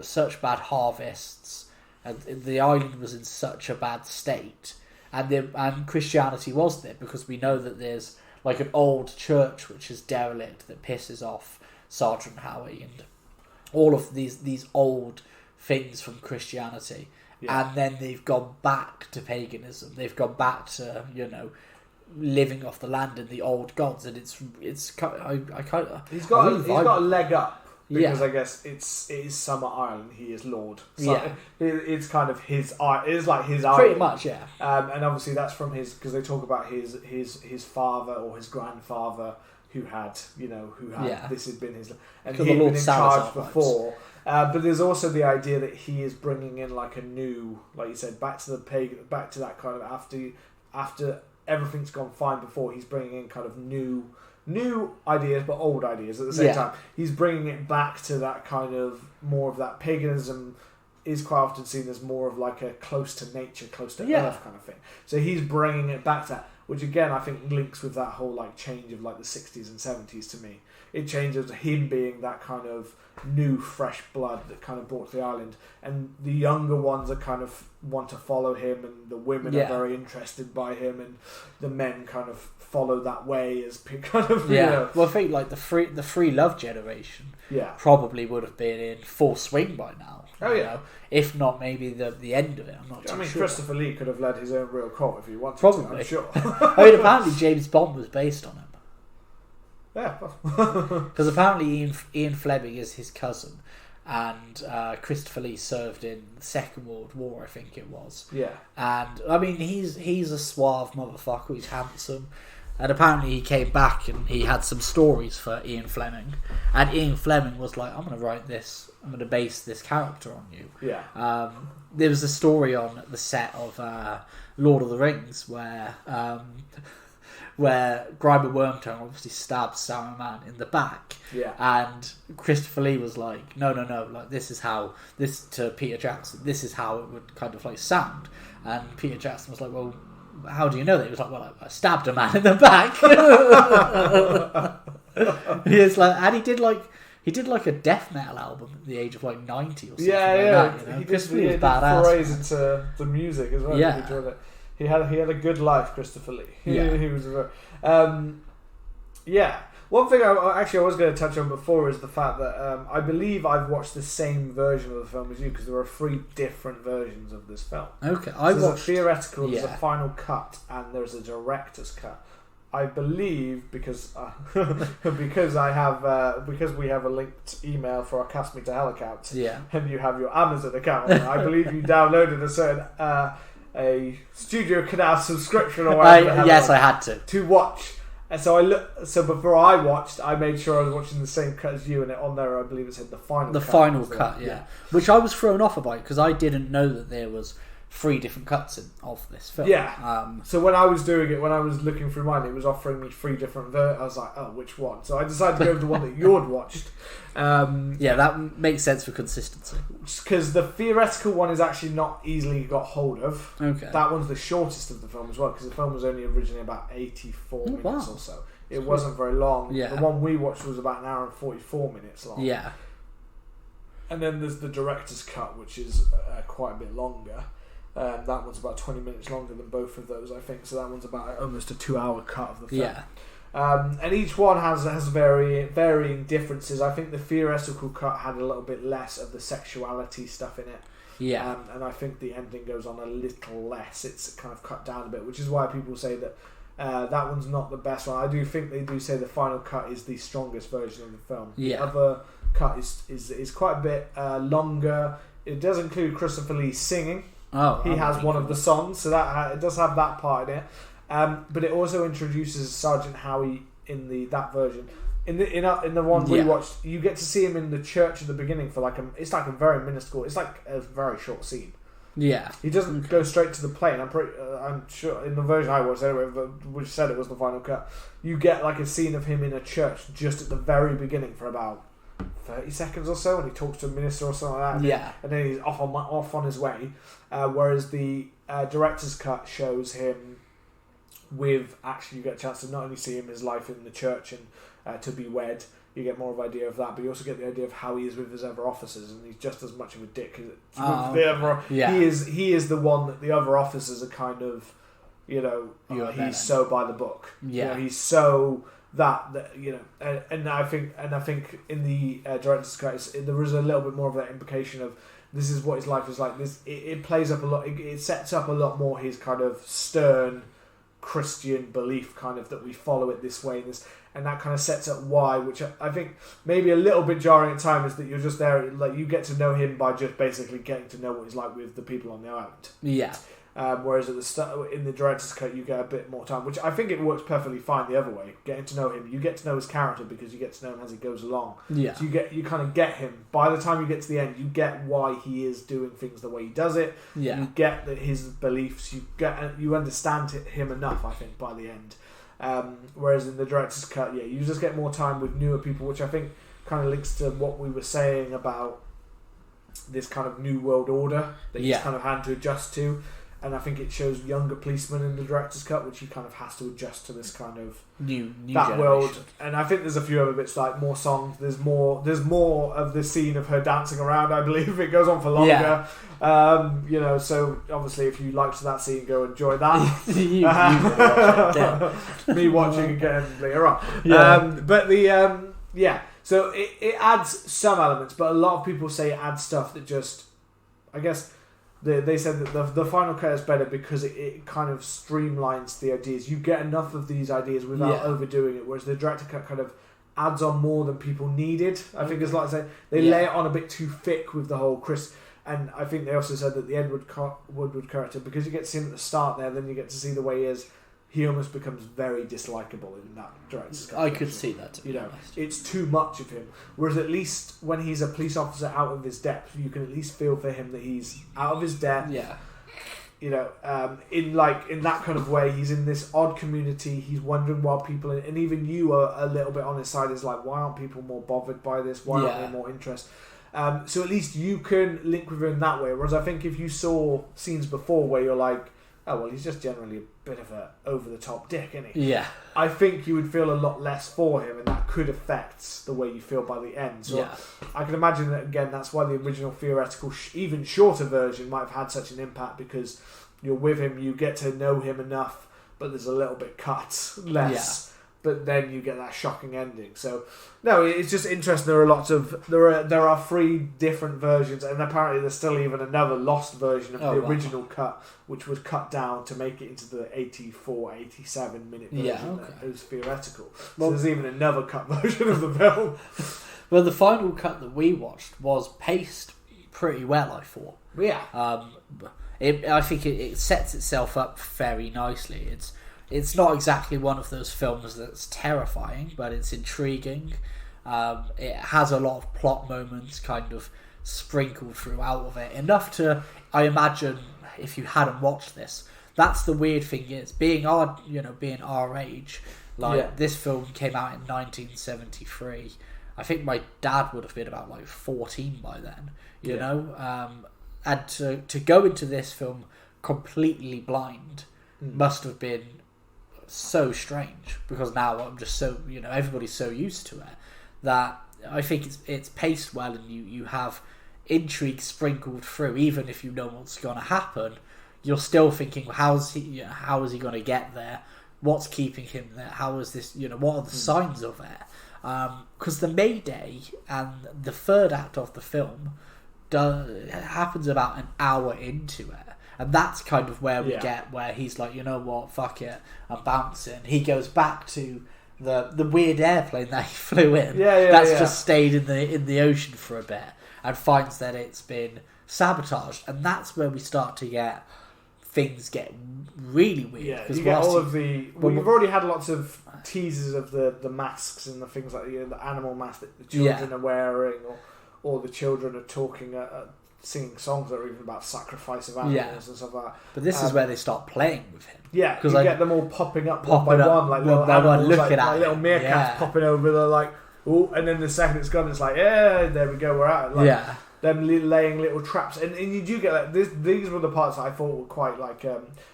such bad harvests and the island was in such a bad state and Christianity was there because we know that there's like an old church which is derelict that pisses off Sergeant Howie and all of these old things from Christianity, and then they've gone back to paganism. They've gone back to living off the land and the old gods, and it's I kind of he's got a leg up. Because Yeah. I guess it is Summer Island. He is Lord. So it's kind of his. It is like his island. Pretty much, yeah. And obviously that's from his, because they talk about his father or his grandfather who had this had been his, and he had been in charge before. But there's also the idea that he is bringing in like a new, like you said, back to that kind of after everything's gone fine before, he's bringing in kind of new ideas, but old ideas at the same time. He's bringing it back to that kind of more of that paganism is quite often seen as more of like a close to nature, close to earth kind of thing. So he's bringing it back to that, which again I think links with that whole like change of like the 60s and 70s to me. It changes him being that kind of new fresh blood that kind of brought to the island, and the younger ones are kind of want to follow him, and the women are very interested by him, and the men kind of follow that way as kind of Well, I think like the free love generation probably would have been in full swing by now. If not maybe the end of it. I'm not too sure. Christopher Lee could have led his own real cult if he wanted to, I'm sure. I mean, apparently James Bond was based on him. Yeah. Because apparently Ian Fleming is his cousin, and Christopher Lee served in the Second World War, I think it was. Yeah. And I mean, he's a suave motherfucker. He's handsome, and apparently he came back and he had some stories for Ian Fleming, and Ian Fleming was like, "I'm going to write this. I'm going to base this character on you." Yeah. There was a story on the set of Lord of the Rings where Grima Wormtongue obviously stabbed Saruman in the back. Yeah. And Christopher Lee was like, no, like this to Peter Jackson, this is how it would kind of like sound. And Peter Jackson was like, well, how do you know that? He was like, well, I stabbed a man in the back. He like, and he did like a death metal album at the age of like 90 or something. Yeah. He did badass. Forays into the music as well. Yeah. He had a good life, Christopher Lee. He was One thing I was going to touch on before is the fact that I believe I've watched the same version of the film as you, because there are 3 different versions of this film. Okay, there's a theoretical, there's a final cut, and there's a director's cut. I believe because because we have a linked email for our Cast Me to Hell account, and you have your Amazon account. I believe you downloaded a certain a Studio Canal subscription or whatever. Yes, I had to watch. And so so before I watched, I made sure I was watching the same cut as you, and on there I believe it said the final cut. Yeah. Which I was thrown off about because I didn't know that there was 3 different cuts of this film. Yeah. So when I was doing it, when I was looking through mine, it was offering me 3 different I was like, oh, which one? So I decided to go with the one that you'd watched. That makes sense for consistency. Because the theoretical one is actually not easily got hold of. Okay. That one's the shortest of the film as well, because the film was only originally about 84 minutes or so. It wasn't very long. Yeah. The one we watched was about an hour and 44 minutes long. Yeah. And then there's the director's cut, which is quite a bit longer. That one's about 20 minutes longer than both of those, I think. So that one's about almost a 2-hour cut of the film. Yeah. And each one has varying differences. I think the theoretical cut had a little bit less of the sexuality stuff in it. Yeah. And I think the ending goes on a little less. It's kind of cut down a bit, which is why people say that that one's not the best one. I do think they do say the final cut is the strongest version of the film. Yeah. The other cut is quite a bit longer. It does include Christopher Lee singing. Oh, he has one of the songs, so that it does have that part in it. But it also introduces Sergeant Howie in that version. In the one we watched, you get to see him in the church at the beginning for it's like a very minuscule. It's like a very short scene. Yeah, he doesn't go straight to the plane. I'm sure in the version I watched anyway, which said it was the final cut. You get like a scene of him in a church just at the very beginning for about 30 seconds or so, and he talks to a minister or something like that. Yeah, and then he's off on his way. Whereas the director's cut shows him with you get a chance to not only see him his life in the church and to be wed. You get more of an idea of that, but you also get the idea of how he is with his other officers, and he's just as much of a dick as the other. Yeah. He is the one that the other officers are kind of he's so by the book. Yeah, he's so that and I think in the director's cut there is a little bit more of that implication of this is what his life is like. This it plays up a lot. It sets up a lot more his kind of stern Christian belief, kind of that we follow it this way, and that kind of sets up why, which I think maybe a little bit jarring at times, is that you're just there, like you get to know him by just basically getting to know what he's like with the people on the island. Yeah. Whereas at the start, in the director's cut, you get a bit more time, which I think it works perfectly fine the other way. Getting to know him, you get to know his character because you get to know him as he goes along. Yeah. So you kind of get him. By the time you get to the end, you get why he is doing things the way he does it. Yeah. You get that his beliefs. You understand him enough, I think, by the end. Whereas in the director's cut, you just get more time with newer people, which I think kind of links to what we were saying about this kind of new world order that he's kind of had to adjust to. And I think it shows younger policemen in the director's cut, which he kind of has to adjust to this kind of new that generation. World. And I think there's a few other bits, like more songs. There's more of the scene of her dancing around. I believe it goes on for longer. Yeah. So obviously, if you liked that scene, go enjoy that. you watch it, me watching again later on. Yeah. So it adds some elements, but a lot of people say it adds stuff that just, I guess. They said that the final cut is better because it kind of streamlines the ideas. You get enough of these ideas without overdoing it, whereas the director cut kind of adds on more than people needed. I think it's like I said, they lay it on a bit too thick with the whole Chris. And I think they also said that the Edward Woodward character, because you get to see him at the start there, then you get to see the way he is. He almost becomes very dislikable in that director's cut. I could see that. It's too much of him. Whereas at least when he's a police officer out of his depth, you can at least feel for him that he's out of his depth. Yeah. In that kind of way, he's in this odd community. He's wondering why people, and even you are a little bit on his side. Is like, why aren't people more bothered by this? Why aren't they more interested? So at least you can link with him that way. Whereas I think if you saw scenes before where you're like, oh, well, he's just generally a bit of a over-the-top dick, isn't he? Yeah. I think you would feel a lot less for him, and that could affect the way you feel by the end. So I can imagine that, again, that's why the original theoretical, even shorter version might have had such an impact, because you're with him, you get to know him enough, but there's a little bit cut less. Yeah. But then you get that shocking ending. So, no, it's just interesting. There are 3 different versions, and apparently there's still even another lost version of the original cut, which was cut down to make it into the 84, 87 minute version. It was theoretical. So there's even another cut version of the film. Well, the final cut that we watched was paced pretty well, I thought. Yeah. I think it sets itself up very nicely. It's not exactly one of those films that's terrifying, but it's intriguing. It has a lot of plot moments kind of sprinkled throughout of it. Enough to, I imagine, if you hadn't watched this, that's the weird thing is, being our age, this film came out in 1973. I think my dad would have been about 14 by then, you know? And to go into this film completely blind must have been so strange, because now I'm just so, everybody's so used to it that I think it's paced well, and you have intrigue sprinkled through. Even if you know what's going to happen, you're still thinking, how is he going to get there? What's keeping him there? How is this, what are the signs of it? Because the Mayday and the third act of the film happens about an hour into it. And that's kind of where we get where he's like, you know what, fuck it, I'm bouncing. He goes back to the weird airplane that he flew in. That's just stayed in the ocean for a bit, and finds that it's been sabotaged. And that's where we start to get things get really weird. Yeah, you get all of the... Well, you've already had lots of teasers of the masks and the things like the animal mask that the children are wearing, or the children are talking... singing songs that are even about sacrifice of animals and stuff like that. But this is where they start playing with him. Yeah, because you get them all popping up one by one, like little animals, looking like little meerkats popping over. They're like, oh, and then the second it's gone, it's like, yeah, there we go, we're out. Like, them laying little traps, and you do get like this. These were the parts that I thought were quite like.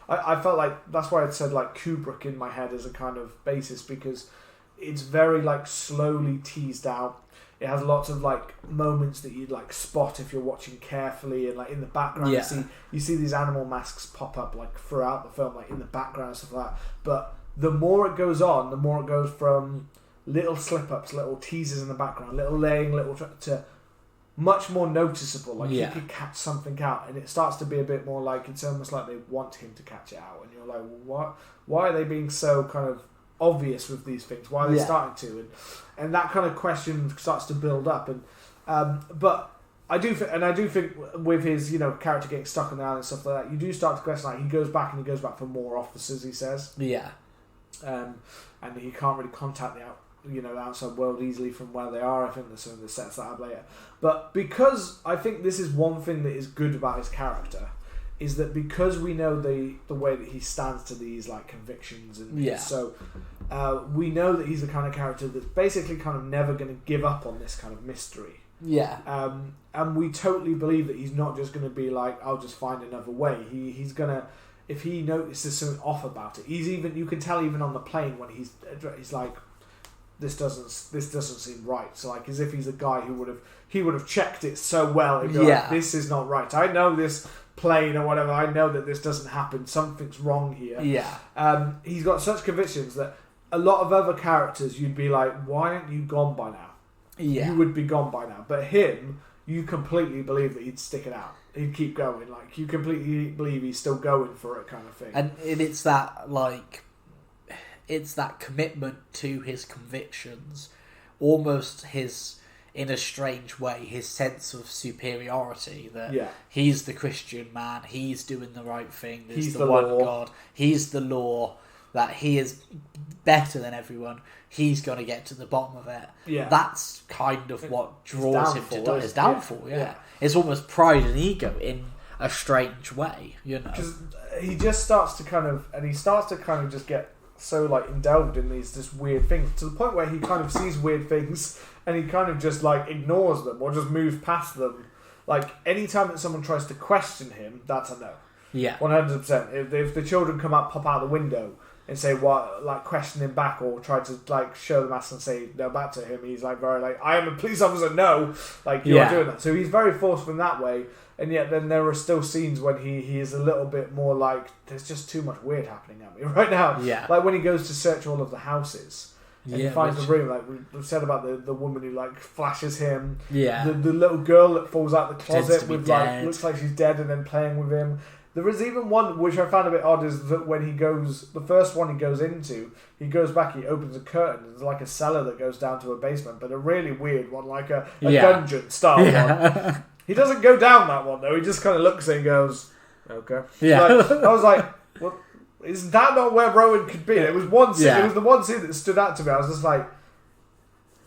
I felt like that's why I said like Kubrick in my head as a kind of basis, because it's very like slowly teased out. It has lots of like moments that you'd like spot if you're watching carefully, and like in the background you see these animal masks pop up like throughout the film, like in the background and stuff like that. But the more it goes on, the more it goes from little slip-ups, little teasers in the background, to much more noticeable. Like you could catch something out, and it starts to be a bit more like it's almost like they want him to catch it out, and you're like, well, why are they being so kind of obvious with these things? Why are they starting to? And that kind of question starts to build up. And but I do think with his character getting stuck on the island and stuff like that, you do start to question. Like he goes back for more officers. He says, and he can't really contact the outside world easily from where they are. I think there's some of the sets that up later. But because I think this is one thing that is good about his character, is that because we know the way that he stands to these like convictions, and so we know that he's the kind of character that's basically kind of never going to give up on this kind of mystery. And we totally believe that he's not just going to be like, I'll just find another way. He's gonna, if he notices something off about it, you can tell even on the plane when he's like, this doesn't seem right. So like as if he's a guy who would have checked it so well and go, like, this is not right. I know this plane or whatever, I know that this doesn't happen, something's wrong here. He's got such convictions that a lot of other characters you'd be like, why aren't you gone by now? You would be gone by now. But him, you completely believe that he'd stick it out, he'd keep going, like you completely believe he's still going for it, kind of thing. And it's that like, it's that commitment to his convictions, almost his, in a strange way, his sense of superiority, that he's the Christian man, he's doing the right thing, there's the one law. God, he's the law, that he is better than everyone, he's going to get to the bottom of it. That's kind of what draws him to his downfall. It's almost pride and ego in a strange way, Because he just starts to kind of just get so like indulged in these just weird things, to the point where he kind of sees weird things and he kind of just like ignores them or just moves past them. Like anytime that someone tries to question him, that's a no. 100%. If the children pop out the window and say what, like question him back, or try to like show the mask and say no back to him, he's like very like, I am a police officer, no, like you're doing that. So he's very forceful in that way. And yet then there are still scenes when he is a little bit more like, there's just too much weird happening at me right now. Like when he goes to search all of the houses and he finds the room, like we said about the woman who like flashes him, the little girl that falls out the closet with like, looks like she's dead, and then playing with him. There is even one which I found a bit odd, is that when he goes, the first one he goes into, he goes back, he opens a curtain, there's like a cellar that goes down to a basement, but a really weird one, like a dungeon style one. He doesn't go down that one though. He just kind of looks and goes, "Okay." Like, I was like, "Well, is that not where Rowan could be?" It was one scene. It was the one scene that stood out to me. I was just like,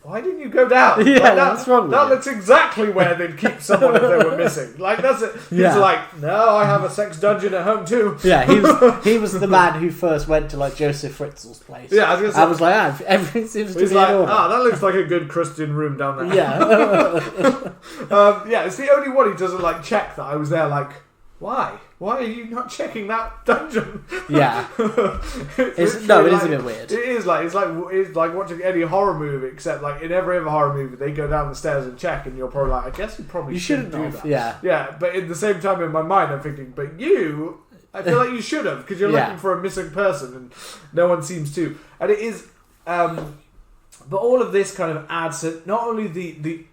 "Why didn't you go down?" That's wrong. That looks exactly where they'd keep someone if they were missing. Like that's it. He's like, "No, I have a sex dungeon at home too." He was the man who first went to like Joseph Fritzl's place. I was like, everything seems to be like, in order. that looks like a good Christian room down there. It's the only one he doesn't like check that I was there. Like, why? Why are you not checking that dungeon? It is a bit weird. It is like it's like watching any horror movie, except like in every other horror movie they go down the stairs and check, and you're probably like, I guess you shouldn't do that. But at the same time in my mind I'm thinking, but I feel like you should have, because you're looking for a missing person and no one seems to. And it is, but all of this kind of adds to not only the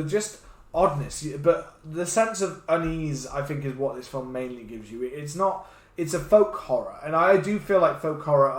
just oddness, but the sense of unease, I think, is what this film mainly gives you. It's a folk horror, and I do feel like folk horror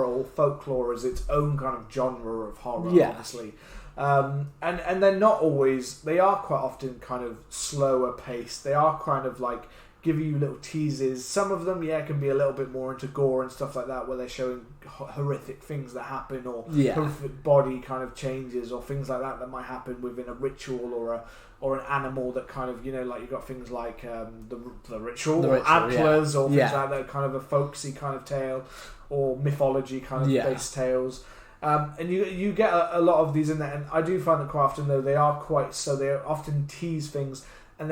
or folklore is its own kind of genre of horror, honestly. And they're not always, they are quite often kind of slower paced. They are kind of like giving you little teases. Some of them, can be a little bit more into gore and stuff like that, where they're showing horrific things that happen, or horrific body kind of changes, or things like that might happen within a ritual, or an animal that kind of, like you've got things like the ritual, or antlers, or things like that, kind of a folksy kind of tale, or mythology kind of based tales. And you get a lot of these in there, and I do find that quite often though they often tease things, and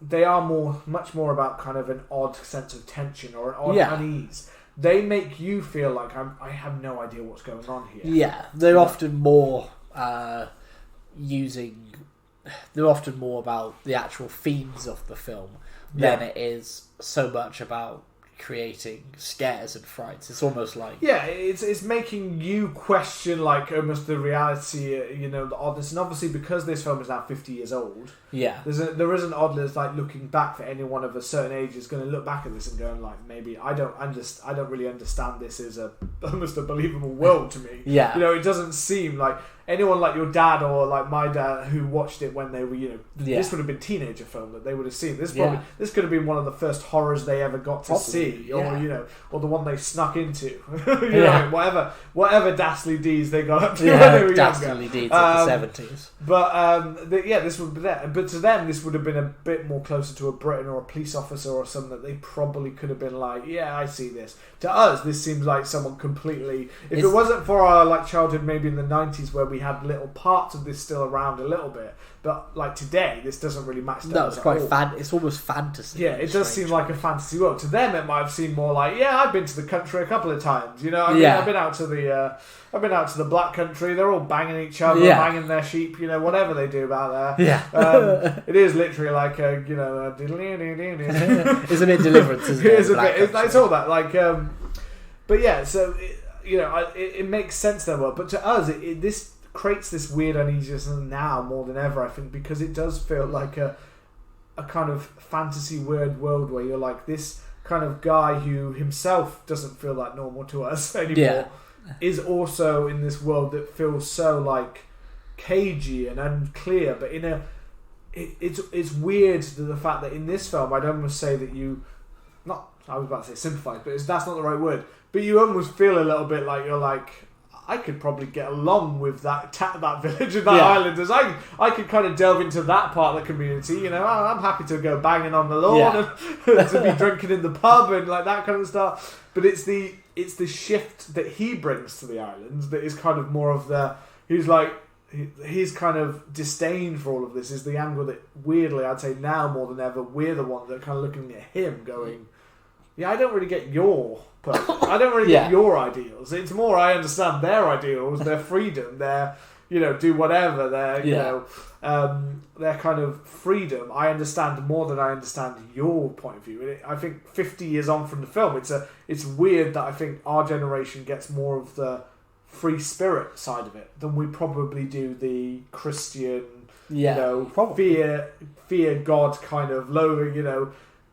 they are much more about kind of an odd sense of tension or an odd unease. They make you feel like I have no idea what's going on here. They're often more they're often more about the actual themes of the film than it is so much about creating scares and frights. It's almost like it's making you question like almost the reality, the oddness, and obviously because this film is now 50 years old, there is an oddness like looking back for anyone of a certain age is going to look back at this and going like, maybe I don't really understand this as almost a believable world to me. It doesn't seem like anyone like your dad or like my dad who watched it when they were, this would have been teenager film that they would have seen. This could have been one of the first horrors they ever got to see, or or the one they snuck into, whatever dastardly deeds they got up to when they were dastardly deeds of the 70s. But this would be that. But to them, this would have been a bit more closer to a Briton or a police officer or something that they probably could have been like, yeah, I see this. To us, this seems like someone completely. If it wasn't for our like childhood, maybe in the 90s where we had little parts of this still around a little bit, but like today, this doesn't really match. No, it's quite it's almost fantasy. Yeah, it does seem like a fantasy world. To them, it might have seemed more like, I've been to the country a couple of times. I've been out to the black country. They're all banging each other, banging their sheep. Whatever they do about there. It is literally like a it's a bit Deliverance, isn't it? It is a bit. It's all that like. But yeah, so it makes sense there. But to us, this creates this weird uneasiness now more than ever, I think, because it does feel like a kind of fantasy weird world where you're like this kind of guy who himself doesn't feel that normal to us anymore is also in this world that feels so like cagey and unclear, but it's weird the fact that in this film I'd almost say that I was about to say sympathise, but that's not the right word, but you almost feel a little bit like you're like, I could probably get along with that village and that island. As I could kind of delve into that part of the community. I'm happy to go banging on the lawn and to be drinking in the pub and like that kind of stuff. But it's the shift that he brings to the island that is kind of more of his kind of disdain for all of this is the angle that weirdly I'd say now more than ever we're the one that are kind of looking at him going, I don't really get your purpose. I don't really get your ideals. It's more I understand their ideals, their freedom, their do whatever, their kind of freedom. I understand more than I understand your point of view. And I think 50 years on from the film, it's weird that I think our generation gets more of the free spirit side of it than we probably do the Christian, fear God kind of low,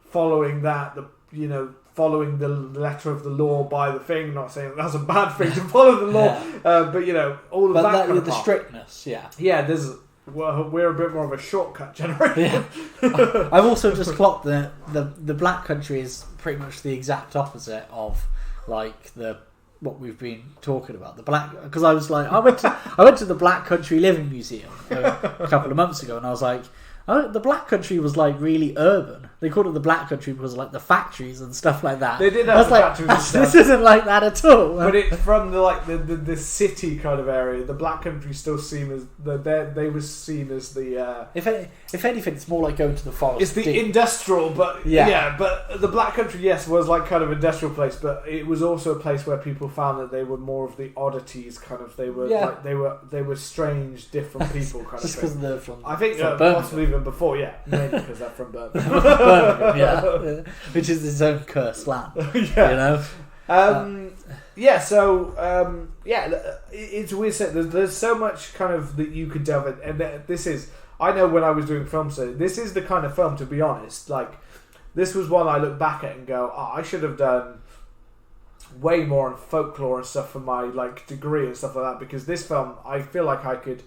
following that, following the letter of the law by the thing. Not saying that's a bad thing to follow the law, but all of that kind of the strictness. We're a bit more of a shortcut generation. I've also just clocked that the Black Country is pretty much the exact opposite of like what we've been talking about. The black, because I was like, I went to the Black Country Living Museum a couple of months ago, and I was like, the Black Country was like really urban. They called it the Black Country because of like the factories and stuff like that. They did have factories and stuff. This isn't like that at all. But it's from the city kind of area. The Black Country still seen as they were seen as the. If anything, it's more like going to the forest. It's the industrial, but but the Black Country, was like kind of industrial place, but it was also a place where people found that they were more of the oddities, kind of. They were like they were strange, different people, kind just of thing. Just because they're from. I think possibly even before, maybe because they're from Birmingham. Which is its own cursed land. It's weird. There's so much kind of that you could delve in, and this is. I know when I was doing film study, this is the kind of film. To be honest, like this was one I look back at and go, I should have done way more on folklore and stuff for my like degree and stuff like that. Because this film, I feel like I could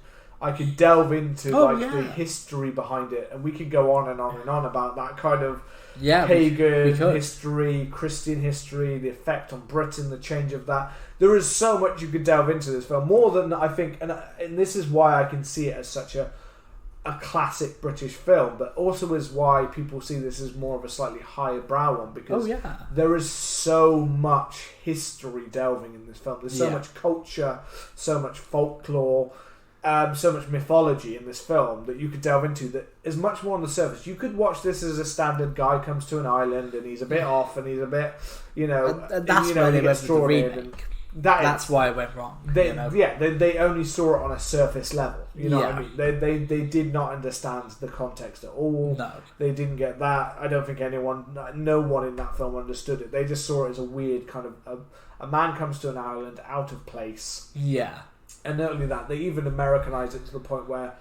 delve into the history behind it, and we could go on and on and on about that kind of pagan history, Christian history, the effect on Britain, the change of that. There is so much you could delve into this film, more than I think, and this is why I can see it as such a classic British film, but also is why people see this as more of a slightly higher brow one, because there is so much history delving in this film. There's so much culture, so much folklore, so much mythology in this film that you could delve into that is much more on the surface. You could watch this as a standard guy comes to an island and he's a bit off and he's a bit, and that's where they went with the remake. That's why it went wrong. They only saw it on a surface level. You know what I mean? They did not understand the context at all. No. They didn't get that. I don't think no one in that film understood it. They just saw it as a weird kind of... A man comes to an island out of place. Yeah. And not only that, they even Americanized it to the point where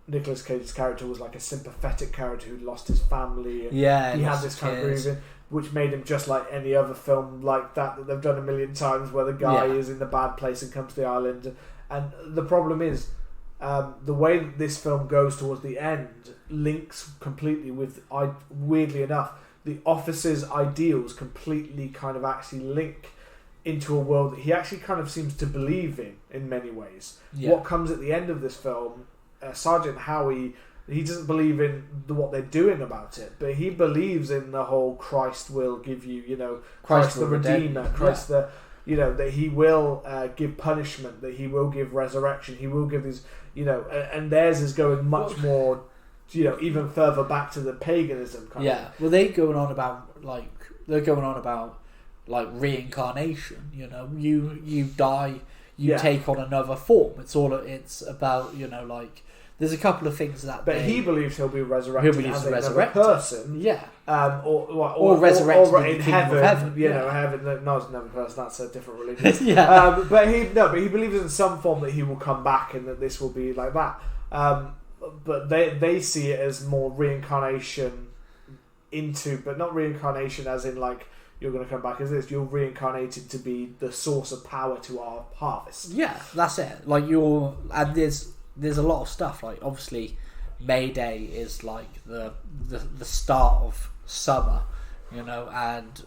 Nicolas Cage's character was like a sympathetic character who'd lost his family. And he had this kind of grieving, which made him just like any other film like that they've done a million times, where the guy is in the bad place and comes to the island. And the problem is, the way that this film goes towards the end links completely with, weirdly enough, the officer's ideals completely kind of actually link into a world that he actually kind of seems to believe in many ways. What comes at the end of this film, Sergeant Howie, he doesn't believe in what they're doing about it, but he believes in the whole Christ will give you, Christ the Redeemer, Christ the, that he will give punishment, that he will give resurrection, he will give these, and theirs is going much more, even further back to the paganism kind of. Well, they're going on about reincarnation. You die, you take on another form. It's about there's a couple of things that. But he believes he'll be resurrected as another person. Or resurrected in heaven. Heaven. No, it's another person. That's a different religion. But he believes in some form that he will come back and that this will be like that. But they see it as more reincarnation but not reincarnation as in like, you're going to come back as this. You're reincarnated to be the source of power to our harvest. Yeah, that's it. And there's a lot of stuff. Like, obviously, May Day is like the start of summer, and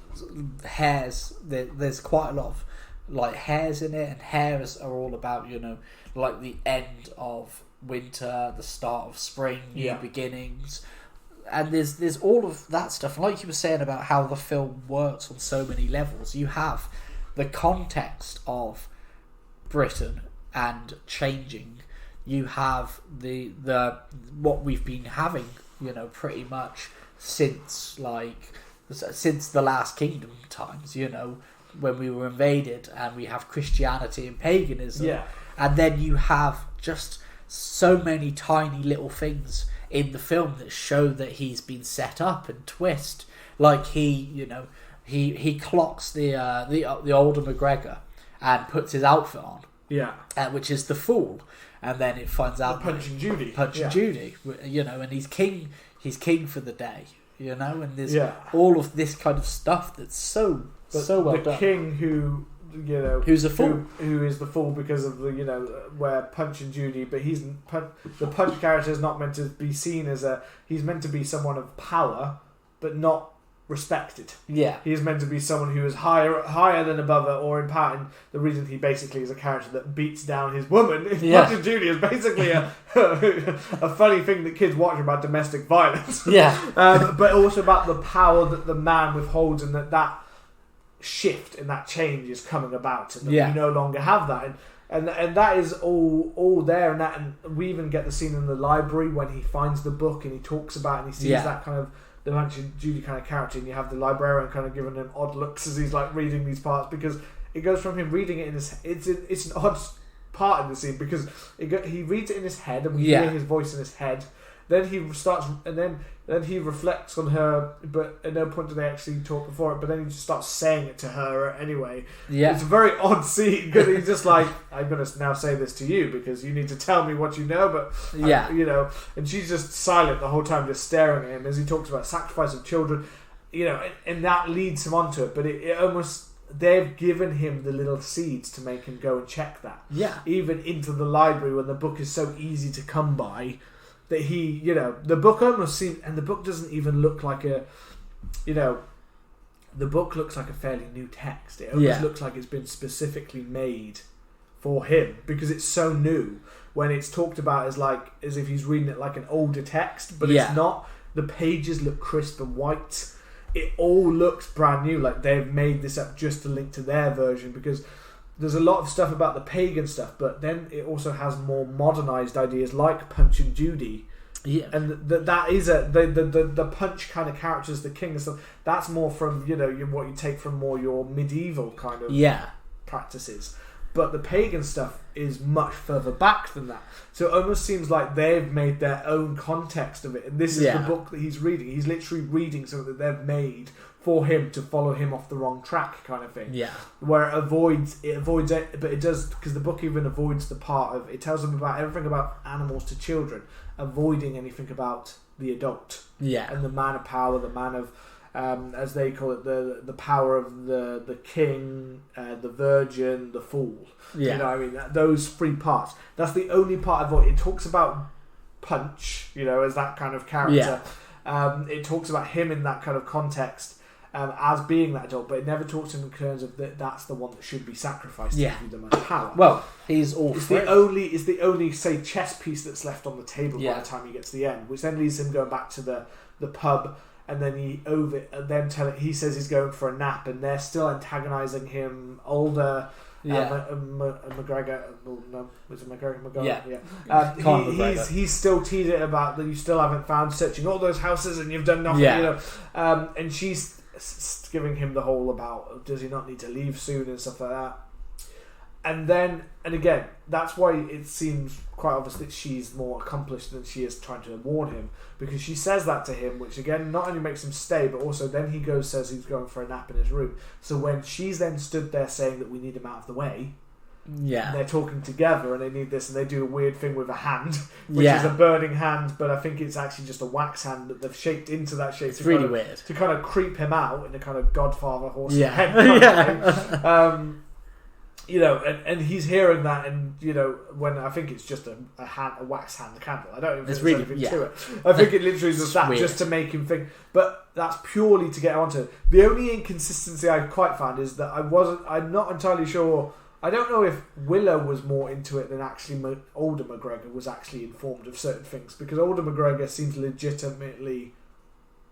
hares. There's quite a lot of like hares in it, and hares are all about like the end of winter, the start of spring, new beginnings. And there's all of that stuff. Like you were saying about how the film works on so many levels. You have the context of Britain and changing. You have the what we've been having, pretty much since the Last Kingdom times. When we were invaded, and we have Christianity and paganism. Yeah. And then you have just so many tiny little things in the film that show that he's been set up and twist. Like he clocks the older McGregor and puts his outfit on. Yeah. Which is the Fool, and then it finds out Punch and Judy, and he's king for the day, and there's all of this kind of stuff that's so well done. The king who's a fool, who is the fool because of the where Punch and Judy, but the Punch character is not meant to be seen as he's meant to be someone of power, but not respected. Yeah, he is meant to be someone who is higher than above her, or in part, and the reason he basically is a character that beats down his woman. Punch and Judy is basically a funny thing that kids watch about domestic violence. But also about the power that the man withholds, and that shift and that change is coming about, and that we no longer have that, and that is all there, and we even get the scene in the library when he finds the book and he talks about it, and he sees that kind of the Punch and Judy kind of character, and you have the librarian kind of giving him odd looks as he's like reading these parts, because it goes from him reading it in his it's an odd part in the scene, because he reads it in his head, and we hear his voice in his head. Then he starts, and then he reflects on her, but at no point do they actually talk before it. But then he just starts saying it to her anyway. Yeah, it's a very odd scene, because he's just like, "I'm going to now say this to you because you need to tell me what you know." But and she's just silent the whole time, just staring at him as he talks about sacrifice of children, and that leads him onto it. But it almost, they've given him the little seeds to make him go and check that. Yeah, even into the library when the book is so easy to come by. That he, the book almost seems, and the book doesn't even look like the book looks like a fairly new text. It almost looks like it's been specifically made for him, because it's so new. When it's talked about as if he's reading it like an older text, but it's not. The pages look crisp and white. It all looks brand new, like they've made this up just to link to their version, because there's a lot of stuff about the pagan stuff, but then it also has more modernised ideas like Punch and Judy. Yeah. And that is the Punch kind of characters, the king and stuff, that's more from, what you take from more your medieval kind of practices. But the pagan stuff is much further back than that. So it almost seems like they've made their own context of it. And this is the book that he's reading. He's literally reading something that they've made for him to follow him off the wrong track, kind of thing. Yeah. Where it avoids it, but it does, because the book even avoids the part of, it tells them about everything about animals to children, avoiding anything about the adult. Yeah. And the man of power, the man of, as they call it, the power of the king, the virgin, the fool. Yeah. You know what I mean? Those three parts. That's the only part of it. It talks about Punch, you know, as that kind of character. Yeah. It talks about him in that kind of context as being that adult, but it never talks in terms of that's the one that should be sacrificed to give you the most power. Well, he's all it's the only say chess piece that's left on the table by the time you get to the end, which then leads him going back to the pub. And then he says he's going for a nap, and they're still antagonising him. Older, McGregor. Oh, no, was it McGregor? Yeah. He's still teasing about that you still haven't found, searching all those houses, and you've done nothing. Yeah. You know, and she's giving him the whole about does he not need to leave soon and stuff like that. And again, that's why it seems quite obvious that she's more accomplished than she is trying to warn him, because she says that to him, which again not only makes him stay, but also then he says he's going for a nap in his room. So when she's then stood there saying that we need him out of the way, and they're talking together and they need this, and they do a weird thing with a hand, which is a burning hand, but I think it's actually just a wax hand that they've shaped into that shape. It's really weird to kind of creep him out in a kind of Godfather horse. You know, and he's hearing that, and you know, when I think it's just a wax hand candle. I don't even think there's anything to it. I think it literally is just that, weird. just to make him think. But that's purely to get onto it. The only inconsistency I quite found is that I'm not entirely sure. I don't know if Willow was more into it than actually older McGregor was actually informed of certain things, because older McGregor seems legitimately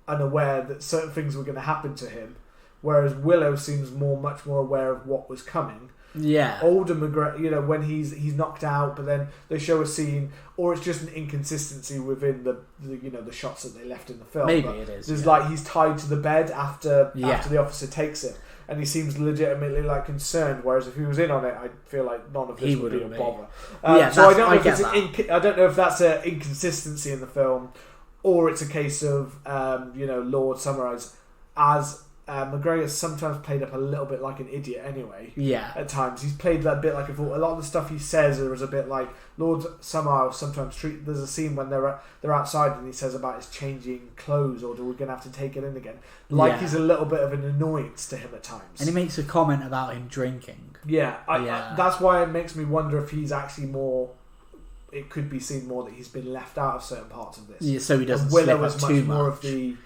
unaware that certain things were going to happen to him, whereas Willow seems much more aware of what was coming. Yeah. Older McGregor, you know, when he's knocked out, but then they show a scene, or it's just an inconsistency within the you know, the shots that they left in the film. Maybe it is. There's like he's tied to the bed after the officer takes him, and he seems legitimately like concerned. Whereas if he was in on it, I feel like none of this would be a bother. So I don't know if that's an inconsistency in the film, or it's a case of you know, Lord Summarize as. McGregor sometimes played up a little bit like an idiot anyway. Yeah. At times. He's played that bit like a fool. A lot of the stuff he says is a bit like Lord somehow sometimes there's a scene when they're outside and he says about his changing clothes, or we're going to have to take it in again. Like he's a little bit of an annoyance to him at times. And he makes a comment about him drinking. Yeah. That's why it makes me wonder if he's actually more... It could be seen more that he's been left out of certain parts of this. Yeah, so he doesn't slip up too much. More of the...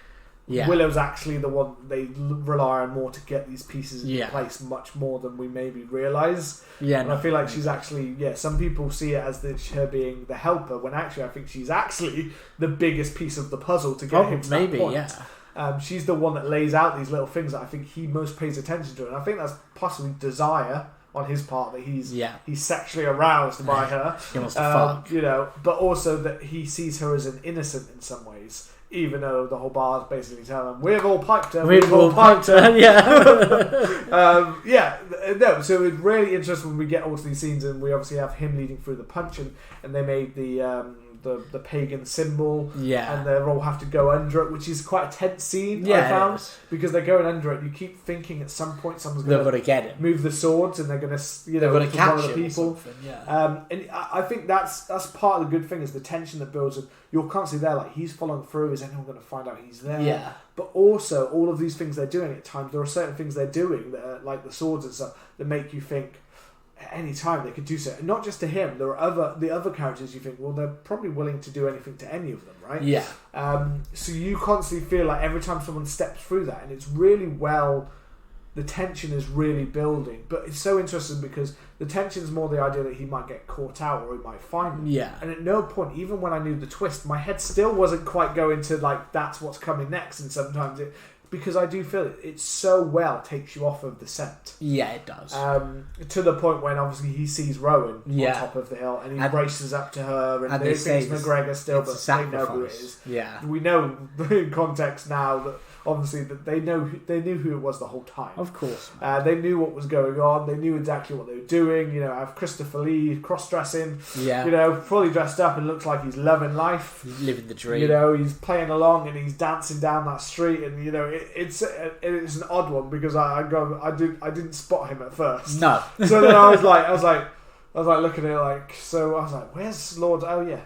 Yeah. Willow's actually the one they rely on more to get these pieces in place, much more than we maybe realise. Yeah, and I feel like she's actually, some people see it as her being the helper, when actually I think she's actually the biggest piece of the puzzle to get him to that point. She's the one that lays out these little things that I think he most pays attention to, and I think that's possibly desire on his part, that he's sexually aroused by her. He wants to fuck. You know, but also that he sees her as an innocent in some ways. Even though the whole bar is basically telling them, we've all piped her, we've all piped her. So it's really interesting when we get all to these scenes, and we obviously have him leading through the punch, and they made the pagan symbol, and they all have to go under it, which is quite a tense scene, I found, because they're going under it. You keep thinking at some point someone's going to get it, move the swords, and they're going to, you know, they're going to catch one of the people. And I think that's part of the good thing, is the tension that builds. And you're constantly there, like, he's following through. Is anyone going to find out he's there? Yeah. But also, all of these things they're doing at times, there are certain things they're doing that are, like the swords and stuff, that make you think at any time they could do so. And not just to him, there are the other characters you think, well, they're probably willing to do anything to any of them, right? Yeah. So you constantly feel like every time someone steps through that, and it's really the tension is really building. But it's so interesting because the tension is more the idea that he might get caught out, or he might find them. Yeah. And at no point, even when I knew the twist, my head still wasn't quite going to, like, that's what's coming next. And sometimes because I do feel it so well takes you off of the scent. Yeah, it does. To the point when obviously he sees Rowan on top of the hill and he races up to her and they think it's McGregor still, but they know who it is. Yeah, we know in context now that obviously that they knew who it was the whole time. Of course, they knew what was going on. They knew exactly what they were doing. You know, have Christopher Lee cross-dressing. Yeah, you know, fully dressed up and looks like he's loving life. He's living the dream. You know, he's playing along and he's dancing down that street, and you know, it's an odd one because I didn't spot him at first. No. So then I was like looking at it like, so I was like, where's Lord? Oh yeah,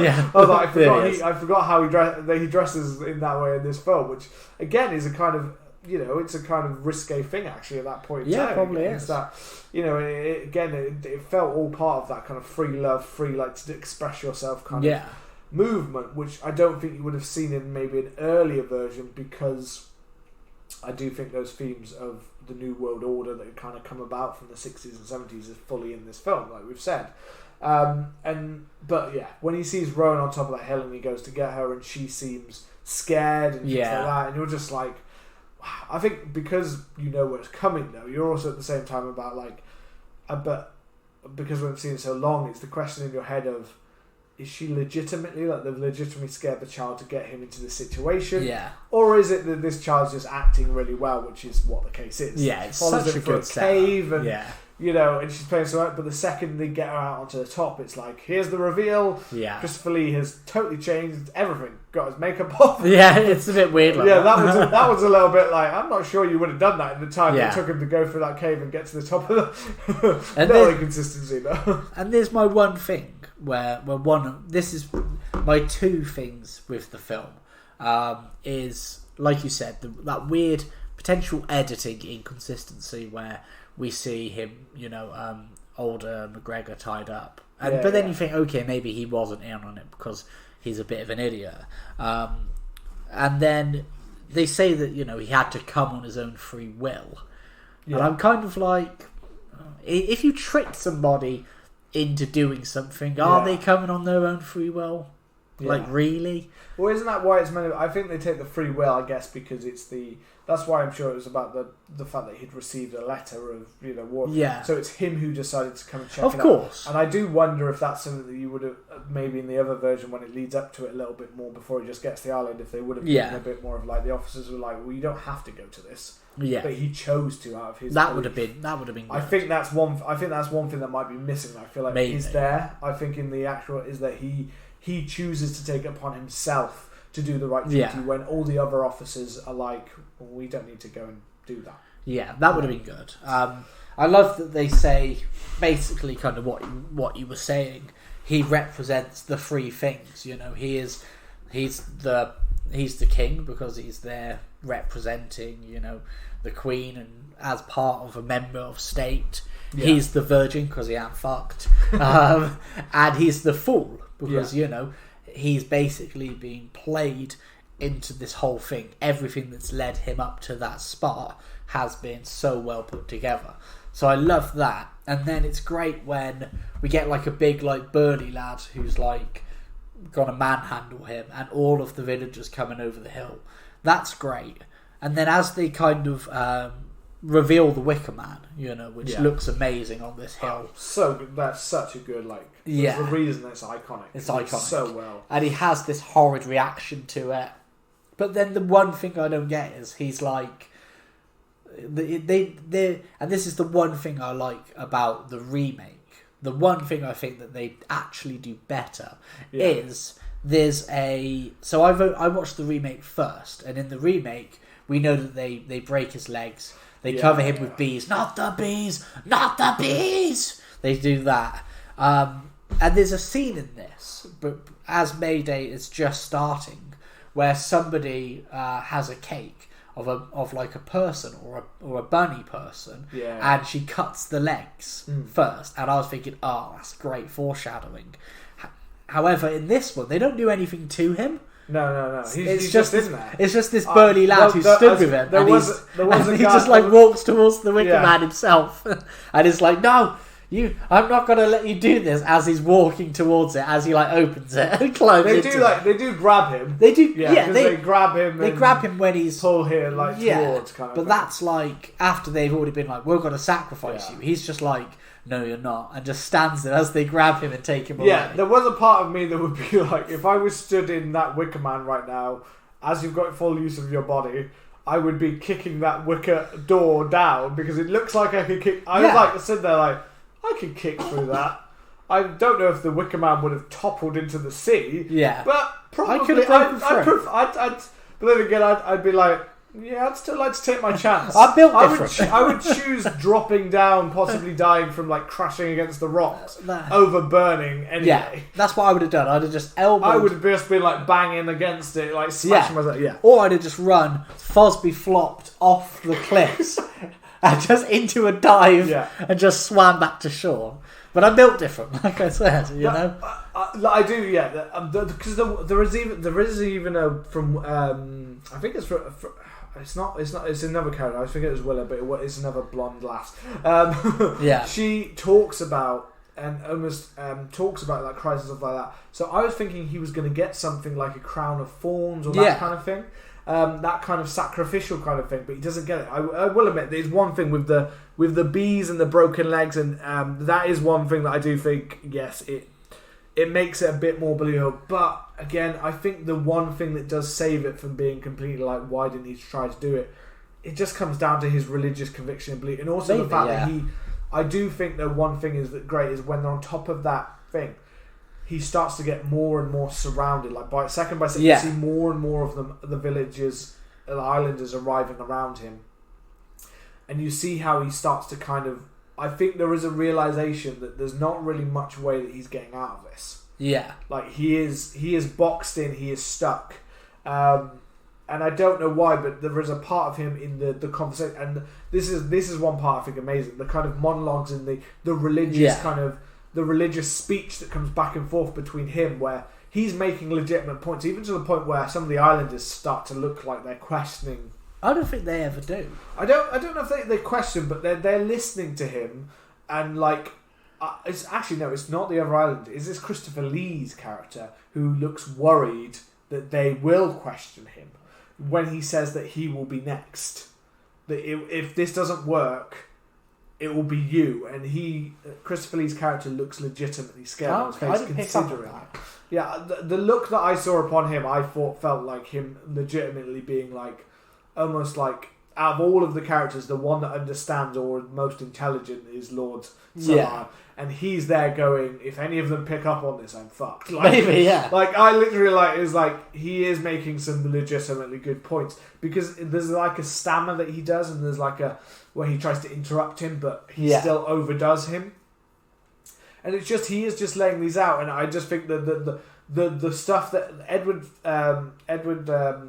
yeah. I was like, I forgot how he dresses in that way in this film, which again is a kind of, you know, it's a kind of risque thing actually at that point. Yeah, probably is. It's that, you know, it felt all part of that kind of free love, free like to express yourself kind of movement, which I don't think you would have seen in maybe an earlier version, because I do think those themes of the New World Order that had kind of come about from the 60s and 70s is fully in this film, like we've said. But yeah, when he sees Rowan on top of that hill and he goes to get her and she seems scared and things like that, and you're just like, wow. I think because you know what's coming though, you're also at the same time about like, but because we've seen it so long, it's the question in your head of, is she legitimately, like they've legitimately scared the child to get him into this situation? Yeah. Or is it that this child's just acting really well, which is what the case is? Yeah, it's follows such a good cave and you you know, and she's playing so well, but the second they get her out onto the top, it's like, here's the reveal. Yeah. Christopher Lee has totally changed everything. Got his makeup off. Yeah, it's a bit weird. Like that was a little bit like, I'm not sure you would have done that in the time it took him to go through that cave and get to the top of the... And no inconsistency though. And there's my one thing this is my two things with the film, is, like you said, that weird potential editing inconsistency where we see him, you know, older McGregor tied up, but then you think, okay, maybe he wasn't in on it because he's a bit of an idiot, and then they say that, you know, he had to come on his own free will, and I'm kind of like, if you tricked somebody into doing something, are they coming on their own free will? Like, really? Well, isn't that why it's meant to... I think they take the free will, I guess, because it's the... That's why I'm sure it was about the fact that he'd received a letter of, you know, what... Yeah. So it's him who decided to come and check it out. Of course. And I do wonder if that's something that you would have... Maybe in the other version, when it leads up to it a little bit more before he just gets to the island, if they would have given a bit more of, like, the officers were like, well, you don't have to go to this. Yeah. But he chose to out of his... That would have been good. I think that's one thing that might be missing. I feel like is there. I think in the actual... Is that he chooses to take it upon himself to do the right duty when all the other officers are like, well, we don't need to go and do that. Yeah, that would have been good. I love that they say basically kind of what you were saying. He represents the three things. You know, he's the king because he's there representing, you know, the Queen, and as part of a member of state. He's the virgin because he ain't fucked, and he's the fool because you know, he's basically being played into this whole thing. Everything that's led him up to that spot has been so well put together. So I love that. And then it's great when we get like a big, like, burly lad who's like gonna manhandle him, and all of the villagers coming over the hill. That's great. And then as they kind of reveal the Wicker Man, you know, which looks amazing on this hill. So good. That's such a good, like, there's the reason it's iconic. It's iconic. So well. And he has this horrid reaction to it. But then the one thing I don't get is he's like, they and this is the one thing I like about the remake. The one thing I think that they actually do better is there's so I watched the remake first, and in the remake we know that they break his legs. They cover him with bees. Not the bees! Not the bees! They do that. And there's a scene in this, but as Mayday is just starting, where somebody has a cake of like a person or a bunny person, and she cuts the legs first. And I was thinking, oh, that's great foreshadowing. However, in this one, they don't do anything to him. No. He's just in there. It's just this burly lad who stood with him. He just like walks towards the Wicker Man himself. And it's like, no, I'm not going to let you do this, as he's walking towards it, as he like opens it and climbs into it. They do grab him. They do, yeah. They grab him. They grab him when he's pull here towards kind of. But thing. That's like after they've already been like, we're going to sacrifice you. He's just like, no, you're not, and just stands there as they grab him and take him away. Yeah, there was a part of me that would be like, if I was stood in that Wicker Man right now, as you've got full use of your body, I would be kicking that wicker door down because it looks like I could kick. I was like sitting there like, I could kick through that. I don't know if the Wicker Man would have toppled into the sea. Yeah, but probably I could have broken through. But then again, I'd be like, yeah, I'd still like to take my chance. I'm built different. I would choose dropping down, possibly dying from like crashing against the rocks, over burning anyway. Yeah, that's what I would have done. I'd have just elbowed. I would have just been like banging against it, like smashing myself. Yeah. Or I'd have just run, Fosby flopped off the cliffs, and just into a dive, and just swam back to shore. But I'm built different, like I said, you know. I do, yeah. Because there is even a from I think it's from it's not it's another character. I think it was Willow, but it's another blonde lass. She talks about and almost talks about like Christ and stuff like that. So I was thinking he was going to get something like a crown of thorns or that kind of thing. That kind of sacrificial kind of thing, but he doesn't get it. I will admit there's one thing with the bees and the broken legs, and that is one thing that I do think, yes, it makes it a bit more believable. But again, I think the one thing that does save it from being completely like, why didn't he try to do it? It just comes down to his religious conviction and belief, and also the fact that I do think that one thing is that great is when they're on top of that thing, he starts to get more and more surrounded. Like by second, you see more and more of them, the villagers, the islanders arriving around him, and you see how he starts to kind of. I think there is a realization that there's not really much way that he's getting out of this. Yeah, like he is boxed in, he is stuck, and I don't know why, but there is a part of him in the conversation, and this is one part I think amazing. The kind of monologues and the religious kind of. The religious speech that comes back and forth between him, where he's making legitimate points, even to the point where some of the islanders start to look like they're questioning. I don't think they ever do. I don't know if they question, but they're listening to him, and like it's actually no, it's not the other islander. It's this Christopher Lee's character who looks worried that they will question him when he says that he will be next. That if this doesn't work, it will be you, and Christopher Lee's character looks legitimately scared on his face, considering that. Yeah, the look that I saw upon him, I thought felt like him legitimately being like, almost like out of all of the characters, the one that understands or most intelligent is Lord Salar, and he's there going, if any of them pick up on this, I'm fucked. Like, maybe, yeah. Like I literally is like he is making some legitimately good points because there's like a stammer that he does, and there's like a. Where he tries to interrupt him, but he still overdoes him, and it's just he is just laying these out, and I just think that the stuff that Edward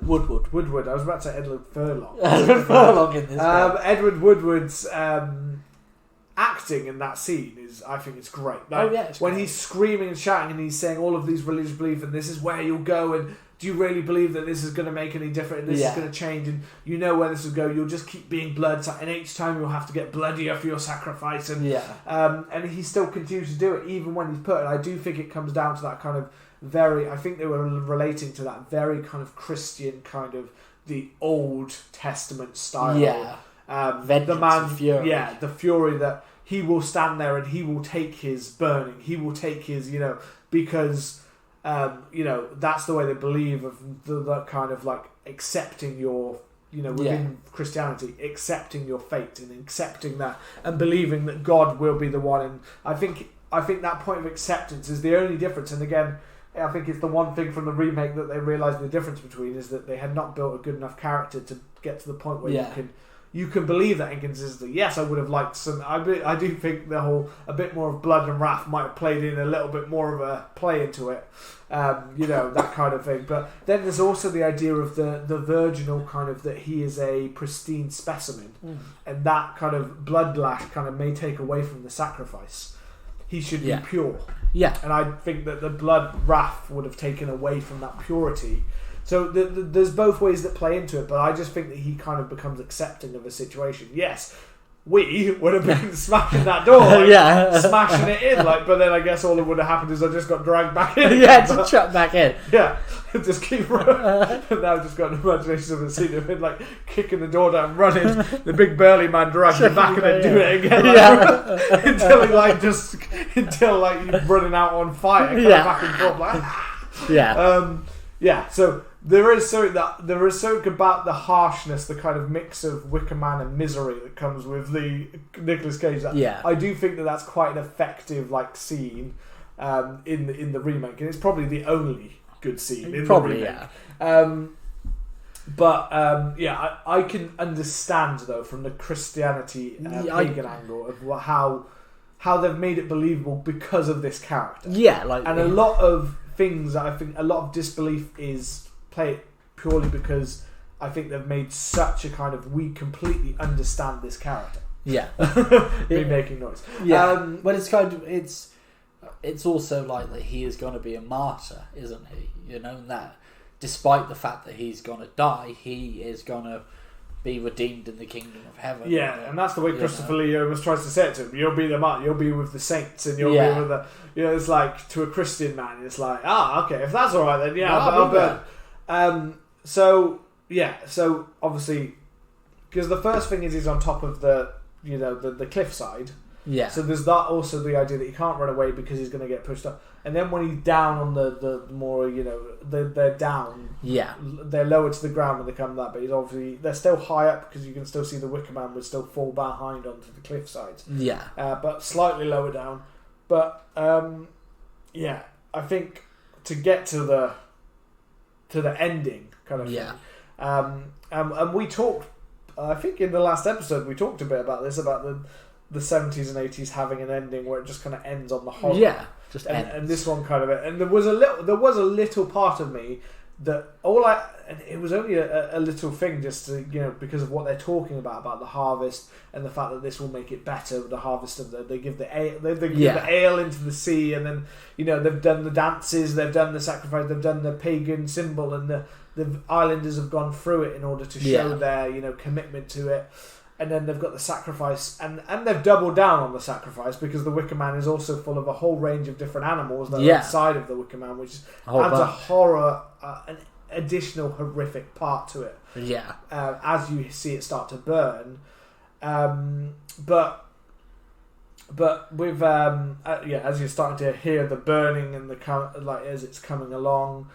Woodward. I was about to say Edward Furlong. Edward Furlong in this. Edward Woodward's acting in that scene is, I think, it's great. Like, when great. He's screaming and shouting, and he's saying all of these religious beliefs, and this is where you'll go, and. Do you really believe that this is going to make any difference and this is going to change and you know where this will go? You'll just keep being blood and each time you'll have to get bloodier for your sacrifice and he still continues to do it even when he's put. And I do think it comes down to that kind of I think they were relating to that very kind of Christian kind of the Old Testament style. Yeah. The man, fury. Yeah, the fury that he will stand there and he will take his burning. He will take his, because... that's the way they believe of the kind of like accepting your, within Christianity, accepting your fate and accepting that and believing that God will be the one. And I think that point of acceptance is the only difference. And again, I think it's the one thing from the remake that they realised the difference between is that they had not built a good enough character to get to the point where you can believe that inconsistency. Yes, I would have liked some. I do think a bit more of blood and wrath might have played in a little bit more of a play into it, that kind of thing. But then there's also the idea of the virginal kind of that he is a pristine specimen, and that kind of bloodlash kind of may take away from the sacrifice. He should be pure. Yeah, and I think that the blood wrath would have taken away from that purity. So there's both ways that play into it, but I just think that he kind of becomes accepting of a situation. Yes, we would have been smashing that door, like, Yeah. smashing it in, like. But then I guess all that would have happened is I just got dragged back in. Yeah, to chuck back in. Yeah, just keep running. And now I've just got an imagination of a scene of him like kicking the door down, running, the big burly man dragging him back, and then doing it again, like, until he's running out on fire, kind of back and forth, like. So there is something about the harshness, the kind of mix of Wicker Man and misery that comes with the Nicolas Cage. I do think that's quite an effective scene in the remake, and it's probably the only good scene in the remake. I can understand though from the Christianity pagan angle of how they've made it believable because of this character. A lot of things, I think a lot of disbelief is played purely because I think they've made such a kind of, we completely understand this character. Yeah. Me making noise. Yeah. But it's kind of, it's also like that he is going to be a martyr, isn't he? You know, that despite the fact that he's going to die, he is going to be redeemed in the kingdom of heaven. Yeah, and that's the way Christopher Lee almost tries to say it to him. You'll be the martyr, you'll be with the saints, and you'll be with the, it's like, to a Christian man, it's like, okay, if that's alright then, I'll burn. So obviously, because the first thing is he's on top of the cliffside. Yeah. So there's that, also the idea that he can't run away because he's going to get pushed up. And then when he's down on the more, they're down. Yeah. They're lower to the ground when they come that, but he's obviously, they're still high up because you can still see the Wicker Man would still fall behind onto the cliff sides. Yeah. But slightly lower down. But I think to get to the ending kind of thing. And we talked, I think in the last episode we talked a bit about this, about the 70s and 80s having an ending where it just kind of ends on the horror. Yeah, just ends. And this one kind of, and there was a little part of me that and it was only a little thing, just to, because of what they're talking about the harvest and the fact that this will make it better. The harvest of they give the ale, they give the ale into the sea, and then they've done the dances, they've done the sacrifice, they've done the pagan symbol, and the islanders have gone through it in order to show their commitment to it. And then they've got the sacrifice, and they've doubled down on the sacrifice, because the Wicker Man is also full of a whole range of different animals that are inside of the Wicker Man, which adds a horror, an additional horrific part to it. Yeah. As you see it start to burn, but with as you're starting to hear the burning and as it's coming along.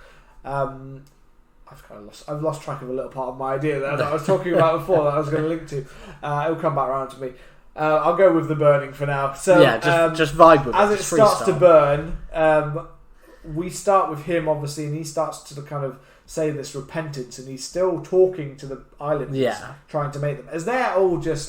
I've lost track of a little part of my idea that I was talking about before that I was going to link to. It'll come back around to me. I'll go with the burning for now. So just vibe with it. As it starts to burn, we start with him obviously, and he starts to kind of say this repentance, and he's still talking to the islanders, trying to make them, as they're all just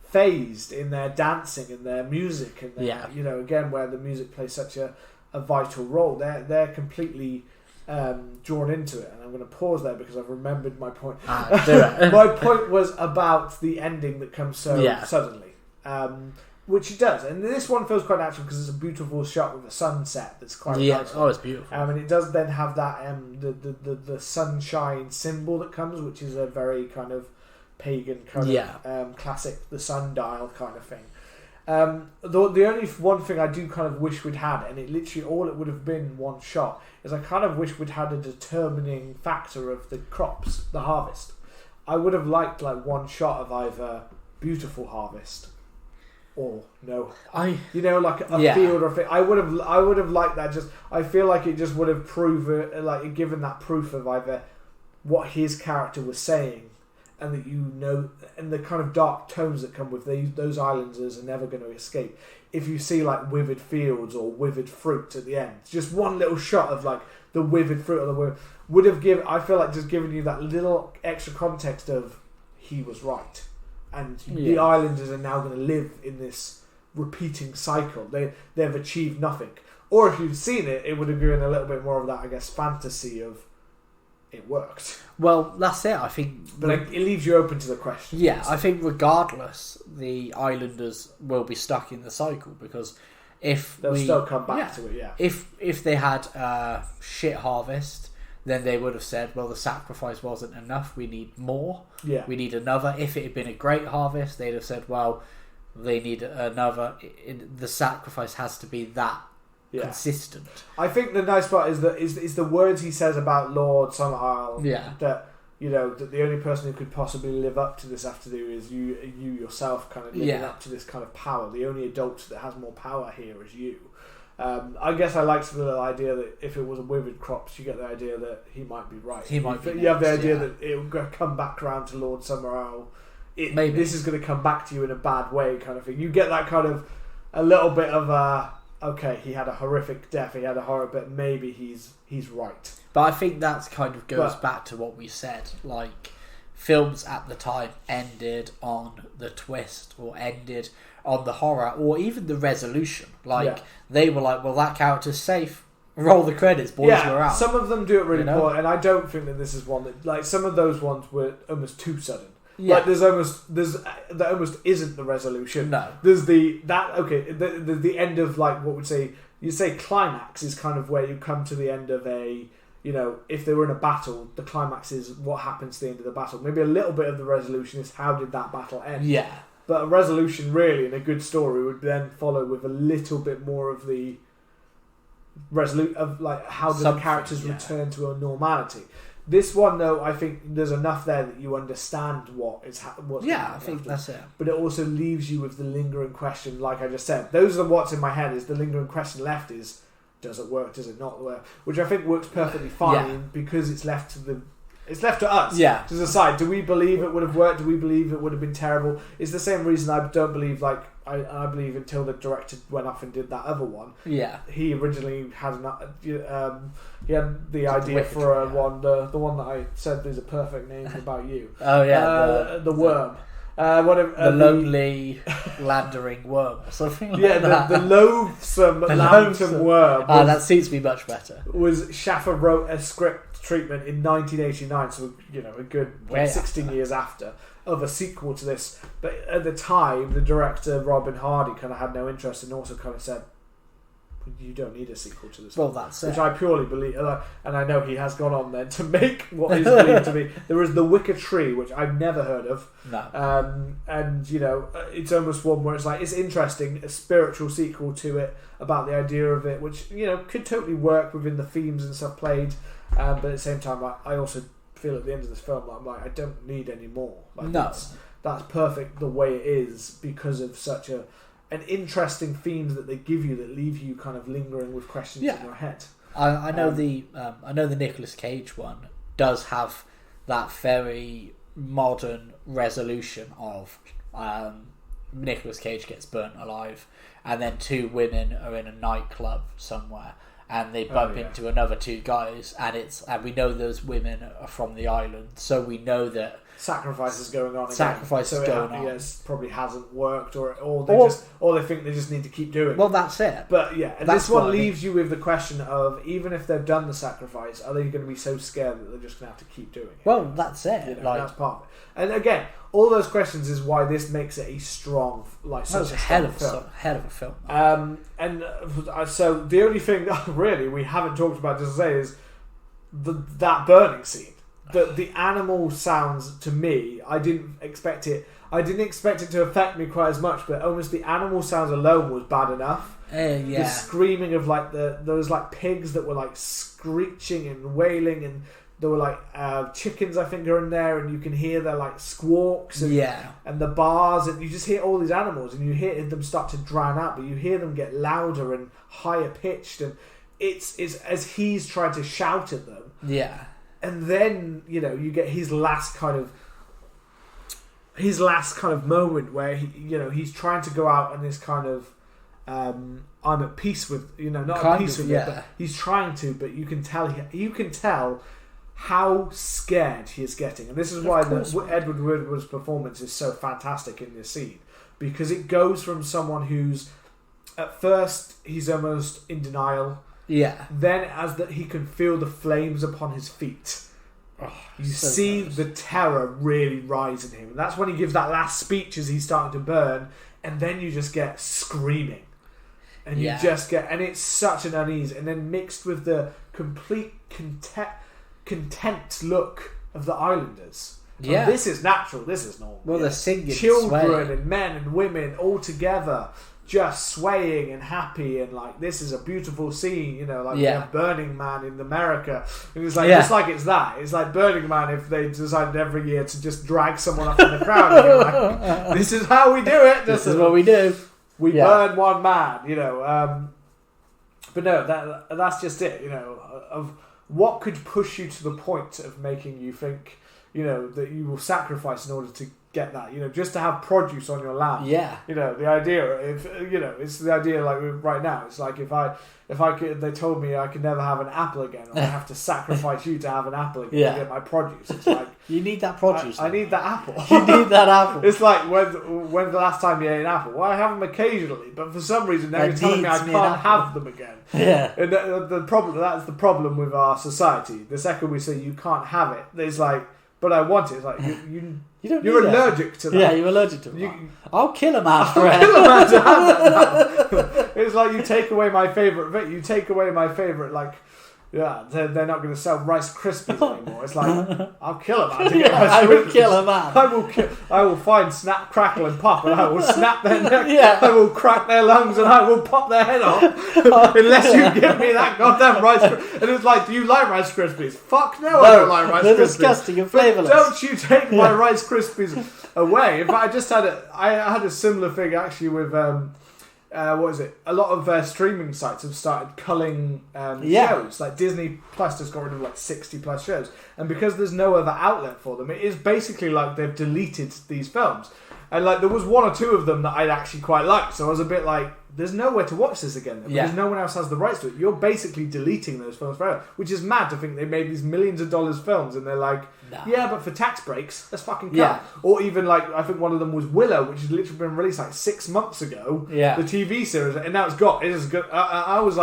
phased in their dancing and their music, and their, again where the music plays such a vital role. They're completely drawn into it, and I'm going to pause there because I've remembered my point. My point was about the ending that comes so suddenly, which it does, and this one feels quite natural because it's a beautiful shot with a sunset that's quite nice. Oh, it's beautiful. And it does then have that the sunshine symbol that comes, which is a very kind of pagan kind of classic, the sundial kind of thing. The only one thing I do kind of wish we'd had, and it literally all it would have been one shot, is I kind of wish we'd had a determining factor of the crops, the harvest. I would have liked one shot of either beautiful harvest or no, a field or a thing. I would have liked that. Just I feel like it just would have proven given that proof of either what his character was saying, and that and the kind of dark tones that come with those islanders are never going to escape. If you see withered fields or withered fruit at the end, just one little shot of the withered fruit would have given. I feel like just giving you that little extra context of he was right, and the islanders are now going to live in this repeating cycle. They've achieved nothing. Or if you'd seen it, it would have given a little bit more of that, I guess, fantasy of it worked. Well, that's it. I think, but it leaves you open to the question. Yeah, I think regardless, the islanders will be stuck in the cycle, because if they'll still come back to it. Yeah. If they had shit harvest, then they would have said, well, the sacrifice wasn't enough, we need more, we need another. If it had been a great harvest, they'd have said, well, they need another. The sacrifice has to be that consistent. I think the nice part is that is the words he says about Lord Summerisle. That that the only person who could possibly live up to this have to do is you yourself, kind of living up to this kind of power. The only adult that has more power here is you. I guess I like the little idea that if it was a withered crops, you get the idea that he might be right. He might be. You have the idea that it will come back around to Lord Summerisle. Maybe this is going to come back to you in a bad way, kind of thing. You get that kind of a little bit of okay, he had a horrific death, he had a horror, but maybe he's right. But I think that kind of goes back to what we said. Like, films at the time ended on the twist, or ended on the horror, or even the resolution. Like, they were like, well, that character's safe. Roll the credits, boys, we're out. Some of them do it really poorly, and I don't think that this is one that, like, some of those ones were almost too sudden. Yeah. Like, there almost isn't the resolution. No. There's the end of, like, what would you say climax is kind of where you come to the end of a, if they were in a battle, the climax is what happens to the end of the battle. Maybe a little bit of the resolution is how did that battle end. Yeah. But a resolution, really, in a good story would then follow with a little bit more of the of, like, how do the characters return to a normality. This one, though, I think there's enough there that you understand what's happening. I think that's it. But it also leaves you with the lingering question, like I just said. Those are what's in my head, is the lingering question left is, does it work, does it not work? Which I think works perfectly fine because it's left to us to decide. Do we believe it would have worked? Do we believe it would have been terrible? It's the same reason I don't believe, like, I believe until the director went off and did that other one. Yeah. He originally had he had the idea for one, the one that I said is a perfect name about you. Oh yeah, the worm. The lonely landering worm or something like that. The loathsome lantern worm. That suits me much better. Schaffer wrote a script treatment in 1989, so a good 16 years after, of a sequel to this. But at the time, the director Robin Hardy kind of had no interest and also kind of said, you don't need a sequel to this. Well, that's it. Which I purely believe, and I know he has gone on then to make what is believed to be. There is The Wicker Tree, which I've never heard of. No. And it's almost one where it's like, it's interesting, a spiritual sequel to it about the idea of it, which could totally work within the themes and stuff played. But at the same time, I also feel at the end of this film, I'm like, I don't need any more. Like, no, that's perfect the way it is because of such an interesting themes that they give you that leave you kind of lingering with questions in your head. I know the Nicolas Cage one does have that very modern resolution of Nicolas Cage gets burnt alive, and then two women are in a nightclub somewhere, and they bump into another two guys, and we know those women are from the island, so we know that sacrifice is going on. Probably hasn't worked, or they think they just need to keep doing. Well, that's it. But this one leaves you with the question of, even if they've done the sacrifice, are they going to be so scared that they're just going to have to keep doing it? Well, that's it. That's part of it. And again, all those questions is why this makes it a strong, such a hell of a film. So the only thing really we haven't talked about, just to say, is that burning scene. The animal sounds, to me, I didn't expect it to affect me quite as much, but almost the animal sounds alone was bad enough. The screaming of those pigs that were screeching and wailing, and there were chickens, I think, are in there, and you can hear their squawks and the bars, and you just hear all these animals, and you hear them start to drown out, but you hear them get louder and higher pitched, and it's as he's trying to shout at them. Yeah. And then, you get his last kind of moment where he's trying to go out and this kind of I'm at peace with not at peace with it, but he's trying to, but you can tell how scared he is getting, and this is why Edward Woodward's performance is so fantastic in this scene, because it goes from someone who's at first he's almost in denial. Yeah. Then, he can feel the flames upon his feet, you see the terror really rise in him, and that's when he gives that last speech as he's starting to burn, and then you just get screaming, and you just get, and it's such an unease, and then mixed with the complete content look of the islanders. Yeah. And this is natural. This is normal. Well, they're singing, children swaying. and men and women all together, just swaying and happy, and like this is a beautiful scene. You know, like we have Burning Man in America, and it's like just like it's that. It's like Burning Man if they decided every year to just drag someone up in the crowd. And you're like, this is how we do it. This is what we do. We burn one man. You know. But no, that's just it. You know, of what could push you to the point of making you think, you know, that you will sacrifice in order to get that, you know, just to have produce on your land. Yeah. You know, the idea, if you know, it's the idea like right now. It's like if I could, they told me I could never have an apple again, I have to sacrifice you to have an apple again to get my produce. It's like you need that produce. I need that apple. You need that apple. It's like when the last time you ate an apple? Well, I have them occasionally, but for some reason now you're telling me I can't have them again. Yeah. And the problem, that's the problem with our society. The second we say you can't have it, it's like, but I want it. It's like you're allergic to that. Yeah, you're allergic to that. I'll kill a man for it. Kill a man to have that. It's like you take away my favourite bit. You take away my favourite, like, yeah, they're not going to sell Rice Krispies anymore. It's like, I'll kill a man to get Rice Krispies. I will kill a man. I will find Snap, Crackle and Pop, and I will snap their neck. Yeah. I will crack their lungs, and I will pop their head off. Unless you give me that goddamn Rice Krispies. And it's like, do you like Rice Krispies? Fuck no, I don't like Rice Krispies. They're disgusting and flavourless. Don't you take my Rice Krispies away. In fact, I had a similar thing actually with what is it? A lot of streaming sites have started culling shows. Like Disney Plus just got rid of like 60 plus shows, and because there's no other outlet for them, it is basically like they've deleted these films. And like there was one or two of them that I'd actually quite liked, so I was a bit like, there's nowhere to watch this again because no one else has the rights to it. You're basically deleting those films forever, which is mad to think they made these millions of dollars films and they're like, yeah, but for tax breaks, let's fucking cut. Yeah. Or even like, I think one of them was Willow, which has literally been released like 6 months ago. Yeah. The TV series, and now it's got. It is good. I was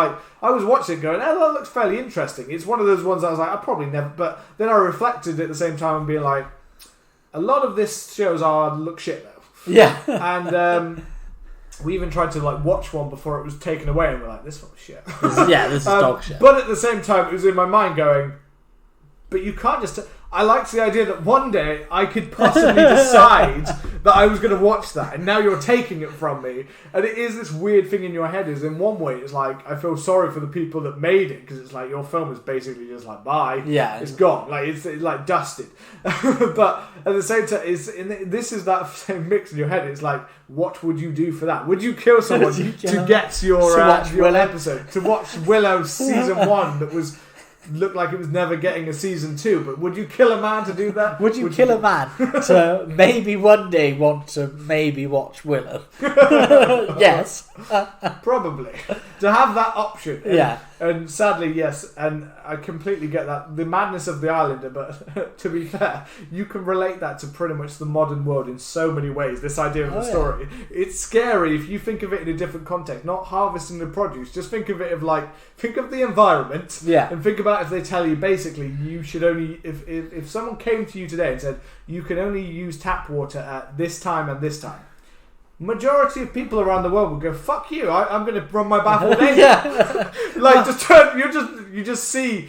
watching it going, oh, that looks fairly interesting. It's one of those ones I was like, I probably never. But then I reflected at the same time and being like, a lot of this shows look shit though. Yeah. And we even tried to like watch one before it was taken away, and we're like, this one's shit. This is dog shit. But at the same time, it was in my mind going, but you can't just. I liked the idea that one day I could possibly decide that I was going to watch that, and now you're taking it from me. And it is this weird thing in your head. Is in one way, it's like I feel sorry for the people that made it because it's like your film is basically just like bye, it's gone, like it's like dusted. But at the same time, this is that same mix in your head. It's like, what would you do for that? Would you kill someone to get your episode to watch Willow season 1 that was? Looked like it was never getting a season 2, but would you kill a man to do that? Would you kill a man to maybe one day want to maybe watch Willow? Yes. Probably. To have that option. And sadly, yes, and I completely get that. The madness of the Islander, but to be fair, you can relate that to pretty much the modern world in so many ways, this idea of the story. It's scary if you think of it in a different context, not harvesting the produce, just think of it of like, think of the environment, and think about if they tell you basically you should only, if someone came to you today and said, you can only use tap water at this time and this time, majority of people around the world would go, fuck you, I'm going to run my bath all day. Like, you just see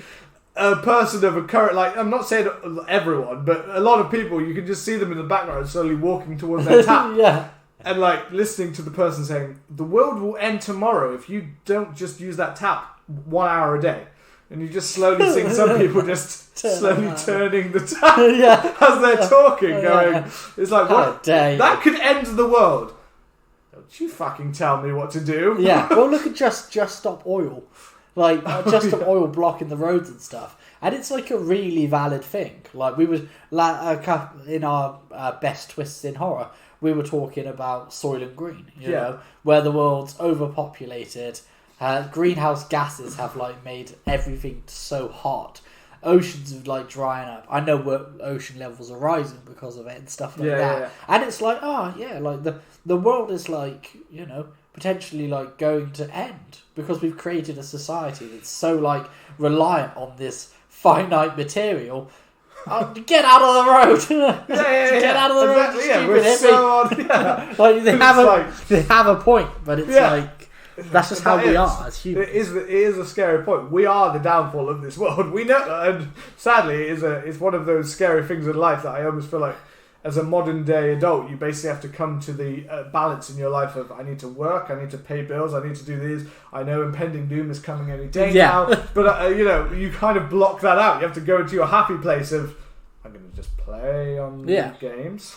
a person of a current, like, I'm not saying everyone, but a lot of people, you can just see them in the background slowly walking towards their tap. And like listening to the person saying, the world will end tomorrow if you don't just use that tap 1 hour a day. And you just slowly see some people just slowly turning the tap as they're talking, going, it's like, what? That could end the world. Don't you fucking tell me what to do. Well, look at Just Stop Oil. Like, Just Stop Oil blocking the roads and stuff. And it's like a really valid thing. Like, we was in our best twists in horror, we were talking about Soylent Green, you know, where the world's overpopulated. Greenhouse gases have like made everything so hot. Oceans are like drying up. I know ocean levels are rising because of it and stuff like that. And it's like, like the world is like, you know, potentially like going to end because we've created a society that's so like reliant on this finite material. Get out of the road! Get out of the road! We're so on. Like they have a point, but it's like. That's just how we are as humans. It is a scary point. We are the downfall of this world. We know, and sadly, it's one of those scary things in life that I almost feel like, as a modern day adult, you basically have to come to the balance in your life of I need to work, I need to pay bills, I need to do this. I know impending doom is coming any day now, but you kind of block that out. You have to go into your happy place of I'm going to just play on games.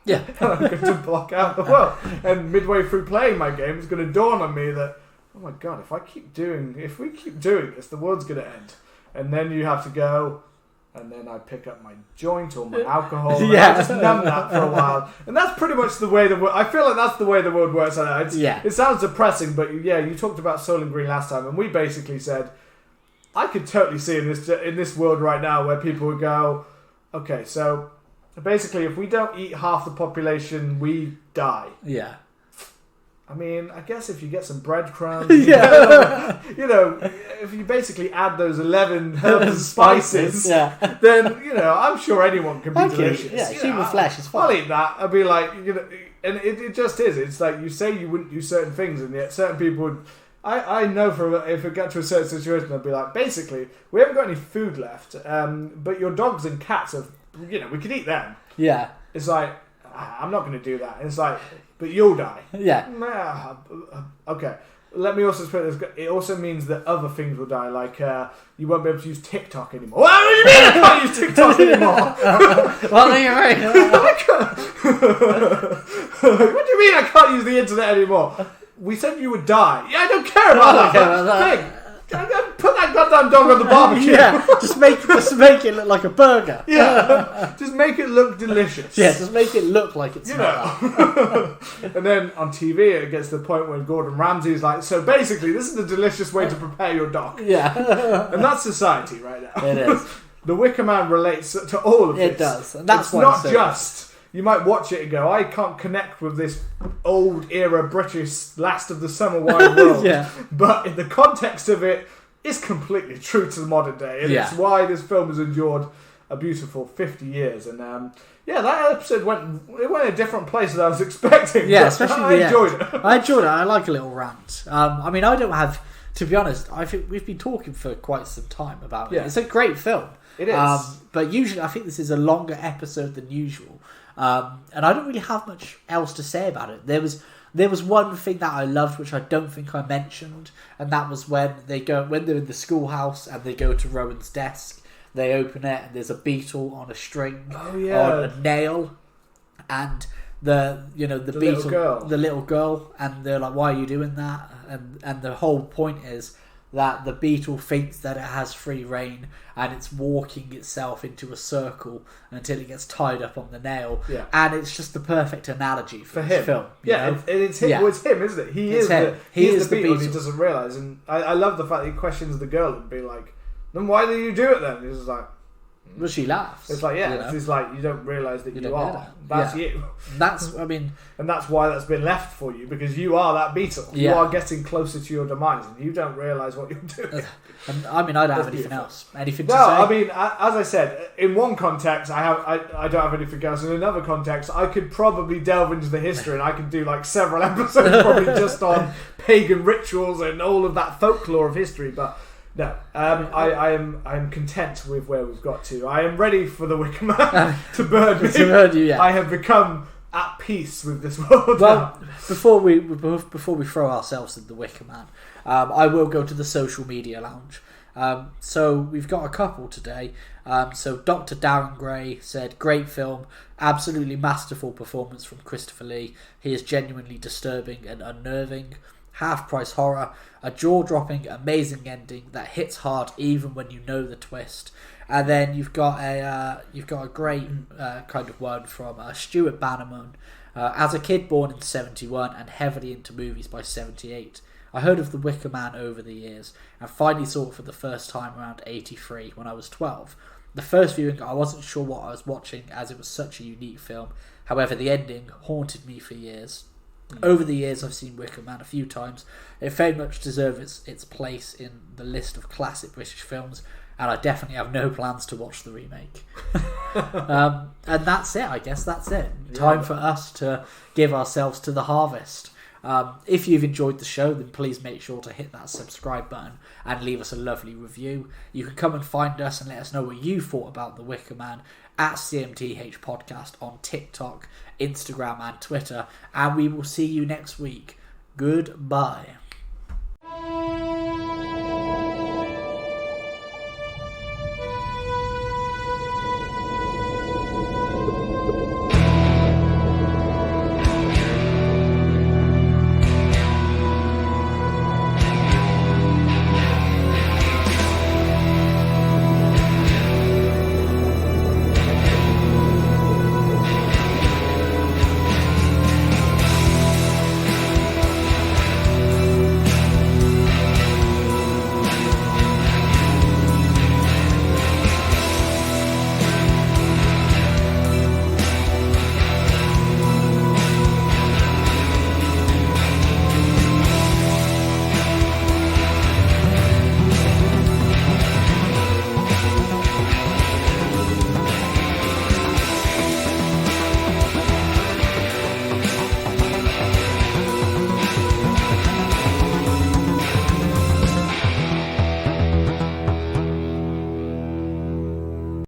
Yeah. And I'm going to block out the world. And midway through playing my game, it's going to dawn on me that, oh my god, if we keep doing this, the world's going to end. And then you have to go, and then I pick up my joint or my alcohol, and I just numb that for a while. And that's pretty much the way I feel like that's the way the world works. It sounds depressing, but you talked about Soylent Green last time, and we basically said, I could totally see in this world right now where people would go, okay, so basically if we don't eat half the population, we die. Yeah. I mean, I guess if you get some breadcrumbs, if you basically add those 11 herbs and spices, then, I'm sure anyone can be delicious. Yeah, human flesh is fine. I'll eat that. I'll be like, and it just is. It's like you say you wouldn't do certain things, and yet certain people would. I know if it got to a certain situation, I'd be like, basically, we haven't got any food left, but your dogs and cats have, we could eat them. Yeah. It's like, I'm not going to do that. It's like, but you'll die. Yeah. Okay. Let me also put this. It also means that other things will die, like you won't be able to use TikTok anymore. What do you mean I can't use TikTok anymore? What do you mean? What do you mean I can't use the internet anymore? We said you would die. Yeah, I don't care about that. Put that goddamn dog on the barbecue. Yeah, just make it look like a burger. Yeah, just make it look delicious. Yeah, just make it look like it's not. And then on TV, it gets to the point where Gordon Ramsay's like, so basically, this is the delicious way to prepare your dog. Yeah, and that's society right now. It is. The Wicker Man relates to all of this. It does, and that's it's not just. You might watch it and go, I can't connect with this old era British last of the summer wide world. Yeah. But in the context of it, it's completely true to the modern day. And it's why this film has endured a beautiful 50 years. And that episode went a different place than I was expecting. Yeah, especially I enjoyed it. I enjoyed it. I like a little rant. I mean, I don't have, to be honest, I think we've been talking for quite some time about it. Yeah. It's a great film. It is. But usually I think this is a longer episode than usual. And I don't really have much else to say about it. There was one thing that I loved, which I don't think I mentioned, and that was when they're in the schoolhouse and they go to Rowan's desk. They open it and there's a beetle on a string, on a nail, and the beetle, the little girl, and they're like, "Why are you doing that?" And the whole point is that the beetle thinks that it has free reign and it's walking itself into a circle until it gets tied up on the nail. Yeah. And it's just the perfect analogy for him. Film. It's him. Yeah. Well, it's him, isn't it? He is the beetle and he doesn't realise. And I love the fact that he questions the girl and be like, then why do you do it then? He's just like... Well, she laughs. It's like, it's like, you don't realise that you are. That's you. And that's why that's been left for you, because you are that beetle. You are getting closer to your demise, and you don't realise what you're doing. And I mean, I don't have anything else. Anything to say? No, I mean, as I said, in one context, I don't have anything else. In another context, I could probably delve into the history, and I could do like several episodes probably just on pagan rituals and all of that folklore of history, but... No, I am content with where we've got to. I am ready for the Wicker Man to burn me. To burn you, yeah. I have become at peace with this world. Well, before we throw ourselves at the Wicker Man, I will go to the social media lounge. So we've got a couple today. So Dr. Darren Gray said, "Great film, absolutely masterful performance from Christopher Lee. He is genuinely disturbing and unnerving. Half-price horror, a jaw-dropping, amazing ending that hits hard even when you know the twist." And then you've got a great kind of one from Stuart Bannerman. As a kid born in 71 and heavily into movies by 78, I heard of The Wicker Man over the years and finally saw it for the first time around 83 when I was 12. The first viewing, I wasn't sure what I was watching as it was such a unique film. However, the ending haunted me for years. Over the years, I've seen Wicker Man a few times. It very much deserves its place in the list of classic British films, and I definitely have no plans to watch the remake. And that's it, I guess. That's it. Time for us to give ourselves to the harvest. If you've enjoyed the show, then please make sure to hit that subscribe button and leave us a lovely review. You can come and find us and let us know what you thought about The Wicker Man at CMTH Podcast on TikTok, Instagram and Twitter. And we will see you next week. Goodbye.